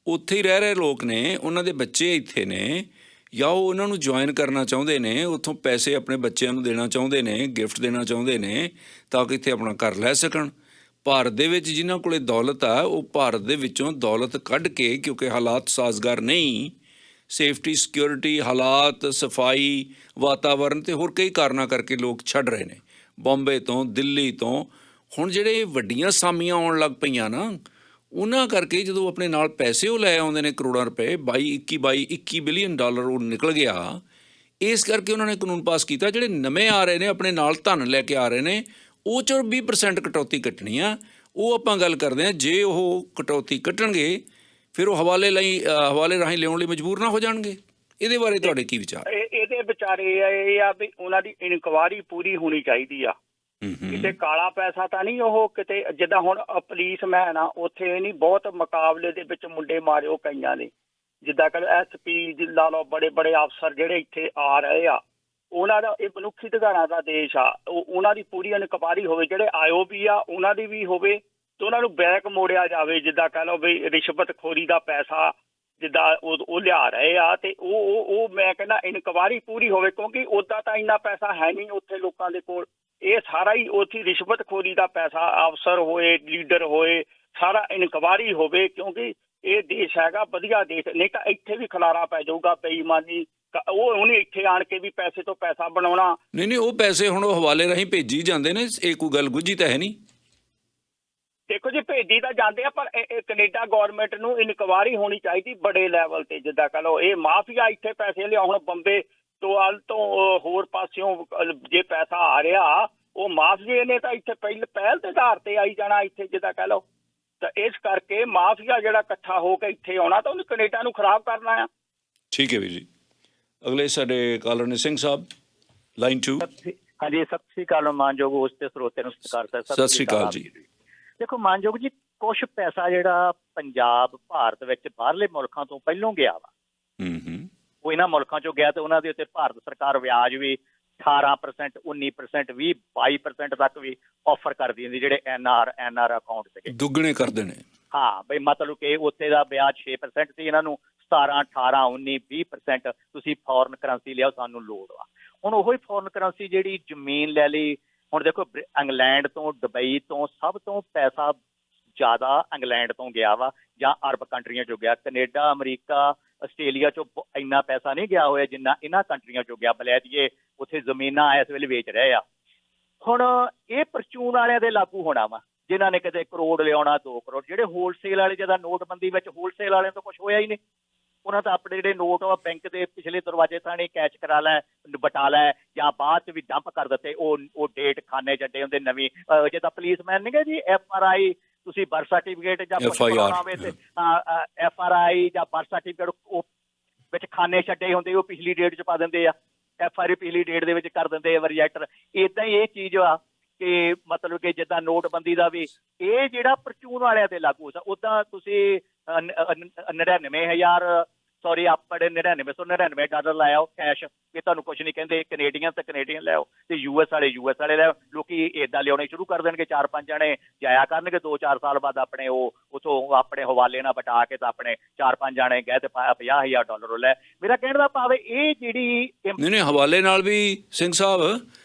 ਉੱਥੇ ਹੀ ਰਹਿ ਰਹੇ ਲੋਕ ਨੇ, ਉਹਨਾਂ ਦੇ ਬੱਚੇ ਇੱਥੇ ਨੇ, ਜਾਂ ਉਹ ਉਹਨਾਂ ਨੂੰ ਜੁਆਇਨ ਕਰਨਾ ਚਾਹੁੰਦੇ ਨੇ, ਉੱਥੋਂ ਪੈਸੇ ਆਪਣੇ ਬੱਚਿਆਂ ਨੂੰ ਦੇਣਾ ਚਾਹੁੰਦੇ ਨੇ, ਗਿਫਟ ਦੇਣਾ ਚਾਹੁੰਦੇ ਨੇ ਤਾਂ ਕਿ ਇੱਥੇ ਆਪਣਾ ਘਰ ਲੈ ਸਕਣ। ਭਾਰਤ ਦੇ ਵਿੱਚ ਜਿਨ੍ਹਾਂ ਕੋਲੇ ਦੌਲਤ ਆ ਉਹ ਭਾਰਤ ਦੇ ਵਿੱਚੋਂ ਦੌਲਤ ਕੱਢ ਕੇ, ਕਿਉਂਕਿ ਹਾਲਾਤ ਸਾਜ਼ਗਾਰ ਨਹੀਂ, ਸੇਫਟੀ ਸਿਕਿਉਰਿਟੀ ਹਾਲਾਤ, ਸਫਾਈ, ਵਾਤਾਵਰਨ ਅਤੇ ਹੋਰ ਕਈ ਕਾਰਨਾਂ ਕਰਕੇ ਲੋਕ ਛੱਡ ਰਹੇ ਨੇ। ਬੰਬੇ ਤੋਂ, ਦਿੱਲੀ ਤੋਂ ਹੁਣ ਜਿਹੜੇ ਵੱਡੀਆਂ ਸਾਮੀਆਂ ਆਉਣ ਲੱਗ ਪਈਆਂ ਨਾ, ਉਹਨਾਂ ਕਰਕੇ ਜਦੋਂ ਆਪਣੇ ਨਾਲ ਪੈਸੇ ਉਹ ਲੈ ਆਉਂਦੇ ਨੇ ਕਰੋੜਾਂ ਰੁਪਏ, 21 ਬਿਲੀਅਨ ਡਾਲਰ ਉਹ ਨਿਕਲ ਗਿਆ। ਇਸ ਕਰਕੇ ਉਹਨਾਂ ਨੇ ਕਾਨੂੰਨ ਪਾਸ ਕੀਤਾ ਜਿਹੜੇ ਨਵੇਂ ਆ ਰਹੇ ਨੇ ਆਪਣੇ ਨਾਲ ਧਨ ਲੈ ਕੇ ਆ ਰਹੇ ਨੇ, ਉਹ 'ਚੋਂ 20% ਕਟੌਤੀ ਕੱਟਣੀ ਆ। ਉਹ ਆਪਾਂ ਗੱਲ ਕਰਦੇ ਹਾਂ, ਜੇ ਉਹ ਕਟੌਤੀ ਕੱਟਣਗੇ ਫਿਰ ਉਹ ਹਵਾਲੇ ਰਾਹੀਂ ਲਿਆਉਣ ਲਈ ਮਜਬੂਰ ਨਾ ਹੋ ਜਾਣਗੇ। ਇਹਦੇ ਬਾਰੇ ਤੁਹਾਡੇ ਕੀ ਵਿਚਾਰ? ਇਹਦੇ ਵਿਚਾਰੇ ਇਹ ਆ ਵੀ ਉਹਨਾਂ ਦੀ ਇਨਕੁਆਇਰੀ ਪੂਰੀ ਹੋਣੀ ਚਾਹੀਦੀ ਆ। ਕਿਤੇ ਕਾਲਾ ਪੈਸਾ ਤਾਂ ਨਹੀਂ ਉਹ ਕਿਤੇ, ਜਿੱਦਾਂ ਹੁਣ ਪੁਲਿਸ ਮੈਨ ਆ ਉੱਥੇ ਨਹੀਂ ਬਹੁਤ ਮੁਕਾਬਲੇ ਦੇ ਵਿੱਚ ਮੁੰਡੇ ਮਾਰਿਓ ਕਈਆਂ ਨੇ, ਜਿੱਦਾਂ ਕਿ SP ਲਾ ਲਓ, ਬੜੇ ਬੜੇ ਅਫਸਰ ਜਿਹੜੇ ਇੱਥੇ ਆ ਰਹੇ ਆ, ਉਹਨਾਂ ਦਾ ਇਹ ਮਨੁੱਖੀ ਅਧਿਕਾਰਾਂ ਦਾ ਦੇਸ਼ ਆ, ਉਹਨਾਂ ਦੀ ਪੂਰੀ ਇਨਕੁਆਇਰੀ ਹੋਵੇ। ਜਿਹੜੇ IOB ਆ ਉਹਨਾਂ ਦੀ ਵੀ ਹੋਵੇ ਤੇ ਉਹਨਾਂ ਨੂੰ ਬੈਕ ਮੋੜਿਆ ਜਾਵੇ। ਜਿੱਦਾਂ ਕਹਿ ਲਓ ਵੀ ਰਿਸ਼ਵਤਖੋਰੀ ਦਾ ਪੈਸਾ ਜਿੱਦਾਂ ਉਹ ਲਿਆ ਰਹੇ ਆ, ਤੇ ਉਹ ਮੈਂ ਕਹਿੰਦਾ ਇਨਕੁਆਇਰੀ ਪੂਰੀ ਹੋਵੇ, ਕਿਉਂਕਿ ਉੱਦਾਂ ਤਾਂ ਇੰਨਾ ਪੈਸਾ ਹੈ ਨਹੀਂ ਉੱਥੇ ਲੋਕਾਂ ਦੇ ਕੋਲ। ਇਹ ਸਾਰਾ ਹੀ ਉੱਥੇ ਰਿਸ਼ਵਤਖੋਰੀ ਦਾ ਪੈਸਾ, ਅਫਸਰ ਹੋਏ, ਲੀਡਰ ਹੋਏ, ਸਾਰਾ ਇਨਕੁਆਇਰੀ ਹੋਵੇ, ਕਿਉਂਕਿ ਇਹ ਦੇਸ਼ ਹੈਗਾ ਵਧੀਆ ਦੇਸ਼। ਨਹੀਂ ਤਾਂ ਇੱਥੇ ਵੀ ਖਲਾਰਾ ਪੈ ਜਾਊਗਾ, ਬੇਈਮਾਨੀ, ਉਹਨੇ ਇੱਥੇ ਆਣ ਕੇ ਵੀ ਪੈਸੇ ਤੋਂ ਪੈਸਾ ਬਣਾਉਣਾ। ਨਹੀਂ, ਉਹ ਪੈਸੇ ਹੁਣ ਉਹ ਹਵਾਲੇ ਰਾਹੀਂ ਭੇਜੀ ਜਾਂਦੇ ਨੇ, ਇਹ ਕੋਈ ਗੱਲ ਗੁੱਝੀ ਤਾਂ ਹੈ ਨਹੀਂ। ਦੇਖੋ ਜੀ, ਭੇਜੀ ਤਾਂ ਜਾਂਦੇ ਆ, ਪਰ ਕੈਨੇਡਾ ਗੌਰਮੈਂਟ ਨੂੰ ਇਨਕੁਆਇਰੀ ਹੋਣੀ ਚਾਹੀਦੀ ਬੜੇ ਲੈਵਲ ਤੇ। ਜਿੱਦਾਂ ਕਹ ਲਓ ਇਹ ਮਾਫੀਆ ਇੱਥੇ ਪੈਸੇ ਲਿਆ, ਹੁਣ ਬੰਬੇ ਤੋਂ ਹੋਰ ਪਾਸਿਓਂ ਜੇ ਪੈਸਾ ਆ ਰਿਹਾ, ਉਹ ਮਾਫੀਏ ਨੇ ਤਾਂ ਇੱਥੇ ਪਹਿਲ ਦੇ ਆਧਾਰ ਤੇ ਆਈ ਜਾਣਾ ਇੱਥੇ, ਜਿੱਦਾਂ ਕਹਿ ਲਓ। ਤਾਂ ਇਸ ਕਰਕੇ ਮਾਫੀਆ ਜਿਹੜਾ ਇਕੱਠਾ ਹੋ ਕੇ ਇੱਥੇ ਆਉਣਾ ਤਾਂ ਉਹਨੇ ਕੈਨੇਡਾ ਨੂੰ ਖਰਾਬ ਕਰਨਾ ਆ। ਠੀਕ ਹੈ ਵੀਰ ਜੀ। ਅਗਲੇ ਸਾਡੇ ਕਾਲਰ ਨੇ ਸਿੰਘ ਸਾਹਿਬ, ਲਾਈਨ 2। ਹਾਂਜੀ, ਸਤਿ ਸ੍ਰੀ ਅਕਾਲ ਮਾਨਯੋਗ ਉਸ ਤੇ ਸਰੋਤੇ ਨੂੰ ਸਤਿਕਾਰ ਸਰ। ਸਤਿ ਸ੍ਰੀ ਅਕਾਲ ਜੀ। ਦੇਖੋ ਮਾਨਯੋਗ ਜੀ, ਕੁਛ ਪੈਸਾ ਜਿਹੜਾ ਪੰਜਾਬ ਭਾਰਤ ਵਿੱਚ ਬਾਹਰਲੇ ਮੁਲਕਾਂ ਤੋਂ ਪਹਿਲੋਂ ਗਿਆ ਵਾ, ਉਹ ਇਹਨਾਂ ਮੁਲਕਾਂ ਚੋਂ ਗਿਆ ਤੇ ਉਹਨਾਂ ਦੇ ਉੱਤੇ ਭਾਰਤ ਸਰਕਾਰ ਵਿਆਜ ਵੀ 18%, 19%, 20%, 22% ਤੱਕ ਵੀ ਆਫਰ ਕਰਦੀ ਹੁੰਦੀ, ਜਿਹੜੇ NR ਅਕਾਊਂਟ ਸੀਗੇ ਦੁੱਗਣੇ ਕਰਦੇ ਨੇ। ਹਾਂ ਬਈ, ਮਤਲਬ ਕਿ ਉੱਥੇ ਦਾ ਵਿਆਜ 6% ਸੀ, ਇਹਨਾਂ ਨੂੰ 17, 18, 19, 20% ਤੁਸੀਂ ਫੋਰਨ ਕਰੰਸੀ ਲਿਆਓ, ਸਾਨੂੰ ਲੋੜ ਵਾ। ਹੁਣ ਉਹੀ ਫੋਰਨ ਕਰੰਸੀ ਜਿਹੜੀ ਜ਼ਮੀਨ ਲੈ ਲਈ। ਹੁਣ ਦੇਖੋ, ਇੰਗਲੈਂਡ ਤੋਂ, ਦੁਬਈ ਤੋਂ, ਸਭ ਤੋਂ ਪੈਸਾ ਜ਼ਿਆਦਾ ਇੰਗਲੈਂਡ ਤੋਂ ਗਿਆ ਵਾ ਜਾਂ ਅਰਬ ਕੰਟਰੀਆਂ 'ਚੋਂ ਗਿਆ। ਕੈਨੇਡਾ, ਅਮਰੀਕਾ, ਆਸਟ੍ਰੇਲੀਆ 'ਚੋਂ ਇੰਨਾ ਪੈਸਾ ਨਹੀਂ ਗਿਆ ਹੋਇਆ ਜਿੰਨਾ ਇਹਨਾਂ ਕੰਟਰੀਆਂ 'ਚੋਂ ਗਿਆ। ਬਲੈਦੀਏ ਉੱਥੇ ਜ਼ਮੀਨਾਂ ਇਸ ਵੇਲੇ ਵੇਚ ਰਹੇ ਆ। ਹੁਣ ਇਹ ਪਰਚੂਨ ਵਾਲਿਆਂ ਦੇ ਲਾਗੂ ਹੋਣਾ ਵਾ, ਜਿਨ੍ਹਾਂ ਨੇ ਕਿਤੇ ਕਰੋੜ ਲਿਆਉਣਾ, 2 ਕਰੋੜ। ਜਿਹੜੇ ਹੋਲਸੇਲ ਵਾਲੇ, ਜਦੋਂ ਨੋਟਬੰਦੀ ਵਿੱਚ ਹੋਲਸੇਲ ਵਾਲਿਆਂ ਤੋਂ ਕੁਛ ਹੋਇਆ ਹੀ ਨਹੀਂ। ਉਹਨਾਂ ਤਾਂ ਆਪਣੇ ਜਿਹੜੇ ਨੋਟ ਆ ਬੈਂਕ ਦੇ ਪਿਛਲੇ ਦਰਵਾਜ਼ੇ ਥਾਣੇ ਕੈਚ ਕਰਾ ਲੈ, ਬਟਾ ਲੈ, ਜਾਂ ਬਾਅਦ 'ਚ ਵੀ ਡੰਪ ਕਰ ਦਿੱਤੇ। ਉਹ ਡੇਟ ਖਾਨੇ ਛੱਡੇ ਹੁੰਦੇ ਨਵੀਂ। ਜਿੱਦਾਂ ਪੁਲਿਸਮੈਨ ਨਹੀਂ ਗੇ ਜੀ, FRI ਤੁਸੀਂ ਬਰਥ ਸਰਟੀਫਿਕੇਟ ਜਾਂ ਕੁਛ ਬਣਾਉਣਾ ਹੋਵੇ ਤੇ FRI ਜਾਂ ਬਰਥ ਸਰਟੀਫਿਕੇਟ ਉਹ ਵਿੱਚ ਖਾਨੇ ਛੱਡੇ ਹੁੰਦੇ, ਉਹ ਪਿਛਲੀ ਡੇਟ 'ਚ ਪਾ ਦਿੰਦੇ ਆ। FRI ਪਿਛਲੀ ਡੇਟ ਦੇ ਵਿੱਚ ਕਰ ਦਿੰਦੇ ਆ ਰਿਜੈਕਟਰ। ਇੱਦਾਂ ਹੀ ਇਹ ਚੀਜ਼ ਆ ਕਿ ਮਤਲਬ ਕਿ ਜਿੱਦਾਂ ਨੋਟਬੰਦੀ ਦਾ ਵੀ ਇਹ ਜਿਹੜਾ ਪਰਚੂਨ ਵਾਲਿਆਂ ਤੇ ਲਾਗੂ ਹੋ, ਉੱਦਾਂ ਤੁਸੀਂ 99,999 ਡਾਲਰ ਲਾਇਆ ਕੈਸ਼, ਇਹ ਤੁਹਾਨੂੰ ਕੁਛ ਨਹੀਂ ਕਹਿੰਦੇ। ਕੈਨੇਡੀਅਨ ਤੇ ਕੈਨੇਡੀਅਨ ਲੈ ਆਓ, ਤੇ US ਵਾਲੇ ਲੈ ਆਓ। ਲੋਕੀ ਏਦਾਂ ਲਿਆਉਣੇ ਸ਼ੁਰੂ ਕਰ ਦੇਣਗੇ, 4-5 ਜਣੇ ਜਾਇਆ ਕਰਨਗੇ, 2-4 ਸਾਲ ਬਾਅਦ ਆਪਣੇ ਉਹ ਉੱਥੋਂ ਆਪਣੇ ਹਵਾਲੇ ਨਾਲ ਬਟਾ ਕੇ ਤਾਂ ਆਪਣੇ 4-5 ਜਾਣੇ ਗਏ ਤੇ $50,000 ਲੈ। ਮੇਰਾ ਕਹਿਣ ਦਾ ਭਾਵ ਇਹ ਜਿਹੜੀ ਨਹੀਂ ਹਵਾਲੇ ਨਾਲ ਵੀ ਸਿੰਘ ਸਾਹਿਬ,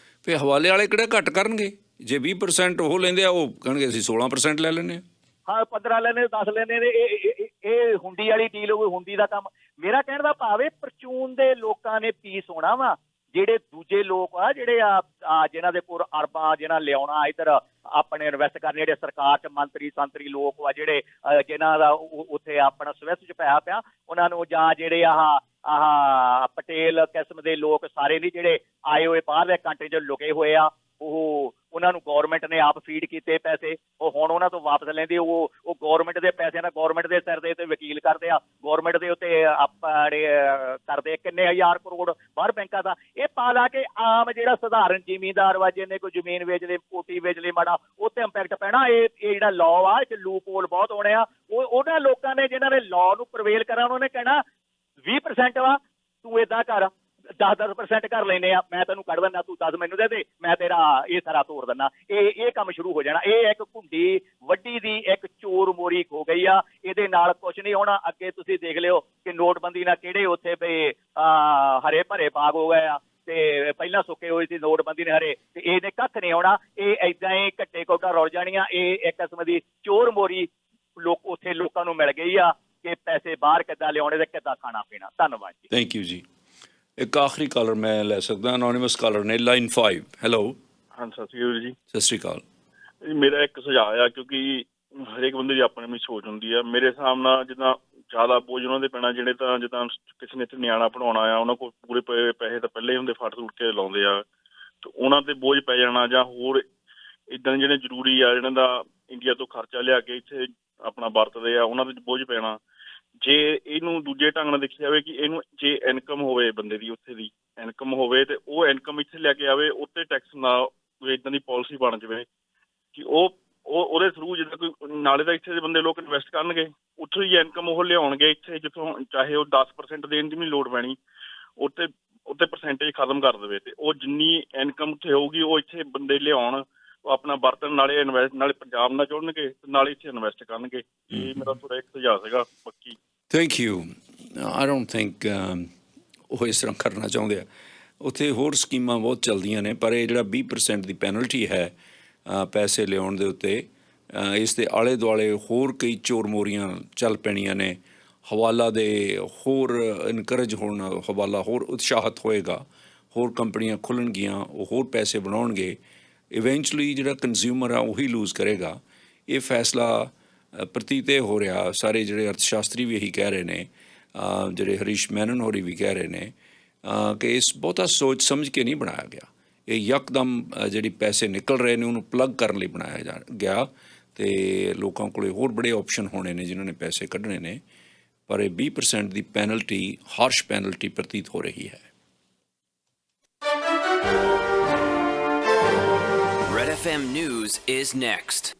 ਫਿਰ ਹਵਾਲੇ ਵਾਲੇ ਕਿਹੜਾ ਘੱਟ ਕਰਨਗੇ? ਜੇ 20% ਉਹ ਲੈਂਦੇ ਆ, ਉਹ ਕਹਿਣਗੇ ਅਸੀਂ 16% ਲੈ ਲੈਂਦੇ ਹਾਂ। ਹਾਂ, 15 ਲੈਣੇ, 10 ਲੈਣੇ ਨੇ। ਇਹ ਹੁੰਡੀ ਵਾਲੀ ਡੀਲ ਹੋਵੇ, ਹੁੰਡੀ ਦਾ ਕੰਮ। ਮੇਰਾ ਕਹਿਣ ਦਾ ਭਾਵ ਇਹ ਪਰਚੂਨ ਦੇ ਲੋਕਾਂ ਨੇ ਪੀਸ ਹੋਣਾ ਵਾ। ਜਿਹੜੇ ਦੂਜੇ ਲੋਕ ਆ, ਜਿਹੜੇ ਜਿਨ੍ਹਾਂ ਦੇ ਕੋਲ ਅਰਬਾਂ, ਜਿਹਨਾਂ ਲਿਆਉਣਾ ਇੱਧਰ ਆਪਣੇ ਇਨਵੈਸਟ ਕਰਨੇ, ਜਿਹੜੇ ਸਰਕਾਰ 'ਚ ਮੰਤਰੀ ਲੋਕ ਆ, ਜਿਹੜੇ ਜਿਨ੍ਹਾਂ ਦਾ ਉੱਥੇ ਆਪਣਾ ਸਵਿਸ 'ਚ ਪੈਸਾ ਪਿਆ, ਉਹਨਾਂ ਨੂੰ, ਜਾਂ ਜਿਹੜੇ ਪਟੇਲ ਕਿਸਮ ਦੇ ਲੋਕ ਸਾਰੇ ਨਹੀਂ ਜਿਹੜੇ ਆਏ ਹੋਏ ਬਾਹਰਲੇ ਕੰਟਰੀ 'ਚ ਲੁਕੇ ਹੋਏ ਆ, ਉਹਨਾਂ ਨੂੰ ਗਵਰਨਮੈਂਟ ਨੇ ਆਪ ਫੀਡ ਕੀਤੇ ਪੈਸੇ, ਉਹ ਹੁਣ ਉਹਨਾਂ ਤੋਂ ਵਾਪਸ ਲੈਂਦੇ। ਉਹ ਗਵਰਨਮੈਂਟ ਦੇ ਪੈਸੇ ਨਾਲ ਗਵਰਨਮੈਂਟ ਦੇ ਸਿਰ ਦੇ ਉੱਤੇ ਵਕੀਲ ਕਰਦੇ ਆ, ਗਵਰਨਮੈਂਟ ਦੇ ਉੱਤੇ ਆਪਣੇ ਕਰਦੇ ਕਿੰਨੇ ਹਜ਼ਾਰ ਕਰੋੜ ਬਾਹਰ ਬੈਂਕਾਂ ਦਾ। ਇਹ ਪਾ ਲਾ ਕੇ ਆਮ ਜਿਹੜਾ ਸਧਾਰਨ ਜ਼ਿਮੀਂਦਾਰ ਵਾ, ਜਿਹਨੇ ਕੋਈ ਜ਼ਮੀਨ ਵੇਚ ਲਈ, ਕੋਠੀ ਵੇਚ ਲਈ ਮਾੜਾ, ਉਹ ਤੇ ਇੰਪੈਕਟ ਪੈਣਾ। ਇਹ ਜਿਹੜਾ ਲਾਅ ਆ, ਇਹ 'ਚ ਲੂਪ ਹੋਲ ਬਹੁਤ ਹੋਣੇ ਆ। ਉਹਨਾਂ ਲੋਕਾਂ ਨੇ ਜਿਨ੍ਹਾਂ ਨੇ ਲਾਅ ਨੂੰ ਪ੍ਰਵੇਲ ਕਰਾਂ, ਉਹਨਾਂ ਨੇ ਕਹਿਣਾ 20% ਵਾ, ਤੂੰ ਏਦਾਂ ਕਰ 10% ਕਰ ਲੈਨੇ ਆ, ਮੈਂ ਤੈਨੂੰ ਕੱਢ ਦਿੰਦਾ, ਤੂੰ 10 ਮੈਨੂੰ ਦੇ ਦੇ, ਮੈਂ ਤੇਰਾ ਇਹ ਸਾਰਾ ਤੋੜ ਦਿੰਦਾ। ਇਹ ਕੰਮ ਸ਼ੁਰੂ ਹੋ ਜਾਣਾ। ਇਹ ਇੱਕ ਘੁੰਡੀ ਵੱਡੀ ਦੀ ਇੱਕ ਚੋਰ ਮੋਰੀ ਹੋ ਗਈ ਆ। ਇਹਦੇ ਨਾਲ ਕੁਛ ਨਹੀਂ ਹੋਣਾ। ਅੱਗੇ ਤੁਸੀਂ ਦੇਖ ਲਿਓ ਕਿ ਨੋਟਬੰਦੀ ਨਾਲ ਕਿਹੜੇ ਉੱਥੇ ਵੀ ਹਰੇ ਭਰੇ ਬਾਗ ਹੋ ਗਏ ਆ, ਤੇ ਪਹਿਲਾਂ ਸੁੱਕੇ ਹੋਏ ਸੀ, ਨੋਟਬੰਦੀ ਨੇ ਹਰੇ, ਤੇ ਇਹਨੇ ਕੱਖ ਨਹੀਂ ਆਉਣਾ। ਇਹ ਏਦਾਂ ਹੀ ਘੱਟੇ ਕੋਟਾ ਰੁਲ ਜਾਣੀਆਂ। ਇਹ ਇੱਕ ਕਿਸਮ ਦੀ ਚੋਰ ਮੋਰੀ ਉੱਥੇ ਲੋਕਾਂ ਨੂੰ ਮਿਲ ਗਈ ਆ ਕਿ ਪੈਸੇ ਬਾਹਰ ਕਿੱਦਾਂ ਲਿਆਉਣੇ ਤੇ ਕਿੱਦਾਂ ਖਾਣਾ ਪੀਣਾ। ਧੰਨਵਾਦ ਜੀ। ਥੈਂਕ ਯੂ ਜੀ। ਇੱਕ ਆਖਰੀ ਕਾਲਰ ਮੈਂ ਲੈ ਸਕਦਾ, ਅਨੋਨਿਮਸ ਕਾਲਰ ਨੇ, ਲਾਈਨ 5। ਹੈਲੋ। ਹਾਂ, ਸਤਿ ਸ਼੍ਰੀ ਅਕਾਲ ਜੀ। ਸਤਿ ਸ਼੍ਰੀ ਅਕਾਲ। ਮੇਰਾ ਇੱਕ ਸੁਝਾਅ ਆ, ਕਿਉਂਕਿ ਹਰੇਕ ਬੰਦੇ ਦੀ ਆਪਣੀ ਆਪਣੀ ਸੋਚ ਹੁੰਦੀ ਆ। ਮੇਰੇ ਹਿਸਾਬ ਨਾਲ ਜਿੱਦਾਂ ਜ਼ਿਆਦਾ ਬੋਝ ਉਹਨਾਂ ਦੇ ਪੈਣਾ, ਜਿਹੜੇ ਤਾਂ ਜਿੱਦਾਂ ਕਿਸੇ ਨੇ ਇੱਥੇ ਨਿਆਣਾ ਪੜ੍ਹਾਉਣਾ ਆ, ਉਹਨਾਂ ਕੋਲ ਪੂਰੇ ਪੈਸੇ ਤਾਂ ਪਹਿਲੇ ਹੀ ਹੁੰਦੇ, ਫੜ ਫੁੜ ਕੇ ਲਾਉਂਦੇ ਆ, ਤੇ ਉਹਨਾਂ ਤੇ ਬੋਝ ਪੈ ਜਾਣਾ। ਜਾਂ ਹੋਰ ਇੱਦਾਂ ਜਿਹੜੇ ਜ਼ਰੂਰੀ ਆ, ਜਿਹਨਾਂ ਦਾ ਇੰਡੀਆ ਤੋਂ ਖਰਚਾ ਲਿਆ ਕੇ ਇੱਥੇ ਆਪਣਾ ਵਰਤਦੇ ਆ, ਉਹਨਾਂ ਦੇ ਬੋਝ ਪੈਣਾ। ਜੇ ਇਹਨੂੰ ਦੂਜੇ ਢੰਗ ਨਾਲ ਦੇਖਿਆ ਜਾਵੇ ਕਿ ਇਹਨੂੰ ਜੇ ਇਨਕਮ ਹੋਵੇ ਬੰਦੇ ਦੀ, ਉੱਥੇ ਦੀ ਇਨਕਮ ਹੋਵੇ, ਤੇ ਉਹ ਇਨਕਮ ਇੱਥੇ ਲੈ ਕੇ ਆਵੇ, ਉੱਤੇ ਟੈਕਸ ਨਾ ਇੱਦਾਂ ਦੀ ਪਾਲਿਸੀ ਬਣ ਜਾਵੇ ਕਿ ਉਹਦੇ ਥਰੂ ਜਿੱਦਾਂ ਕੋਈ ਨਾਲੇ ਤਾਂ ਇੱਥੇ ਦੇ ਬੰਦੇ ਲੋਕ ਇਨਵੈਸਟ ਕਰਨਗੇ, ਉੱਥੋਂ ਹੀ ਇਨਕਮ ਉਹ ਲਿਆਉਣਗੇ ਇੱਥੇ, ਜਿੱਥੋਂ ਚਾਹੇ ਉਹ 10% ਦੇਣ ਦੀ ਵੀ ਲੋੜ ਪੈਣੀ, ਉੱਤੇ ਪਰਸੈਂਟੇਜ ਖਤਮ ਕਰ ਦੇਵੇ, ਤੇ ਉਹ ਜਿੰਨੀ ਇਨਕਮ ਉੱਥੇ ਹੋਊਗੀ ਉਹ ਇੱਥੇ ਬੰਦੇ ਲਿਆਉਣ, ਉਹ ਆਪਣਾ ਵਰਤਣ, ਨਾਲੇ ਇਨਵੈਸਟ, ਨਾਲੇ ਪੰਜਾਬ ਨਾਲ ਜੁੜਨਗੇ, ਨਾਲੇ ਇੱਥੇ ਇਨਵੈਸਟ ਕਰਨਗੇ। ਇਹ ਮੇਰਾ ਥੋੜਾ ਇੱਕ ਸੁਝਾਅ ਸੀਗਾ। ਬਾਕੀ thank you. I don't think ਉਹ ਇਸ ਤਰ੍ਹਾਂ ਕਰਨਾ ਚਾਹੁੰਦੇ ਆ। ਉੱਥੇ ਹੋਰ ਸਕੀਮਾਂ ਬਹੁਤ ਚੱਲਦੀਆਂ ਨੇ, ਪਰ ਇਹ ਜਿਹੜਾ 20% ਦੀ ਪੈਨਲਟੀ ਹੈ ਪੈਸੇ ਲਿਆਉਣ ਦੇ ਉੱਤੇ, ਇਸ ਦੇ ਆਲੇ ਦੁਆਲੇ ਹੋਰ ਕਈ ਚੋਰ ਮੋਰੀਆਂ ਚੱਲ ਪੈਣੀਆਂ ਨੇ। ਹਵਾਲਾ ਦੇ ਹੋਰ ਇਨਕਰੇਜ ਹੋਣ, ਹਵਾਲਾ ਹੋਰ ਉਤਸ਼ਾਹਿਤ ਹੋਏਗਾ, ਹੋਰ ਕੰਪਨੀਆਂ ਖੁੱਲ੍ਹਣਗੀਆਂ, ਉਹ ਹੋਰ ਪੈਸੇ ਬਣਾਉਣਗੇ। ਇਵੈਂਚੁਅਲੀ ਜਿਹੜਾ ਕੰਜ਼ਿਊਮਰ ਆ ਉਹੀ ਲੂਜ਼ ਕਰੇਗਾ। ਇਹ ਫੈਸਲਾ ਪ੍ਰਤੀਤ ਇਹ ਹੋ ਰਿਹਾ, ਸਾਰੇ ਜਿਹੜੇ ਅਰਥ ਸ਼ਾਸਤਰੀ ਵੀ ਇਹੀ ਕਹਿ ਰਹੇ ਨੇ, ਜਿਹੜੇ ਹਰੀਸ਼ ਮੈਨਨ ਹੋਰੀ ਵੀ ਕਹਿ ਰਹੇ ਨੇ, ਕਿ ਇਸ ਬਹੁਤਾ ਸੋਚ ਸਮਝ ਕੇ ਨਹੀਂ ਬਣਾਇਆ ਗਿਆ। ਇਹ ਯਕਦਮ ਜਿਹੜੀ ਪੈਸੇ ਨਿਕਲ ਰਹੇ ਨੇ ਉਹਨੂੰ ਪਲੱਗ ਕਰਨ ਲਈ ਬਣਾਇਆ ਗਿਆ, ਅਤੇ ਲੋਕਾਂ ਕੋਲ ਹੋਰ ਬੜੇ ਆਪਸ਼ਨ ਹੋਣੇ ਨੇ ਜਿਨ੍ਹਾਂ ਨੇ ਪੈਸੇ ਕੱਢਣੇ ਨੇ। ਪਰ ਇਹ 20% ਦੀ ਪੈਨਲਟੀ ਹਾਰਸ਼ ਪੈਨਲਟੀ ਪ੍ਰਤੀਤ ਹੋ ਰਹੀ ਹੈ। Red FM News is next.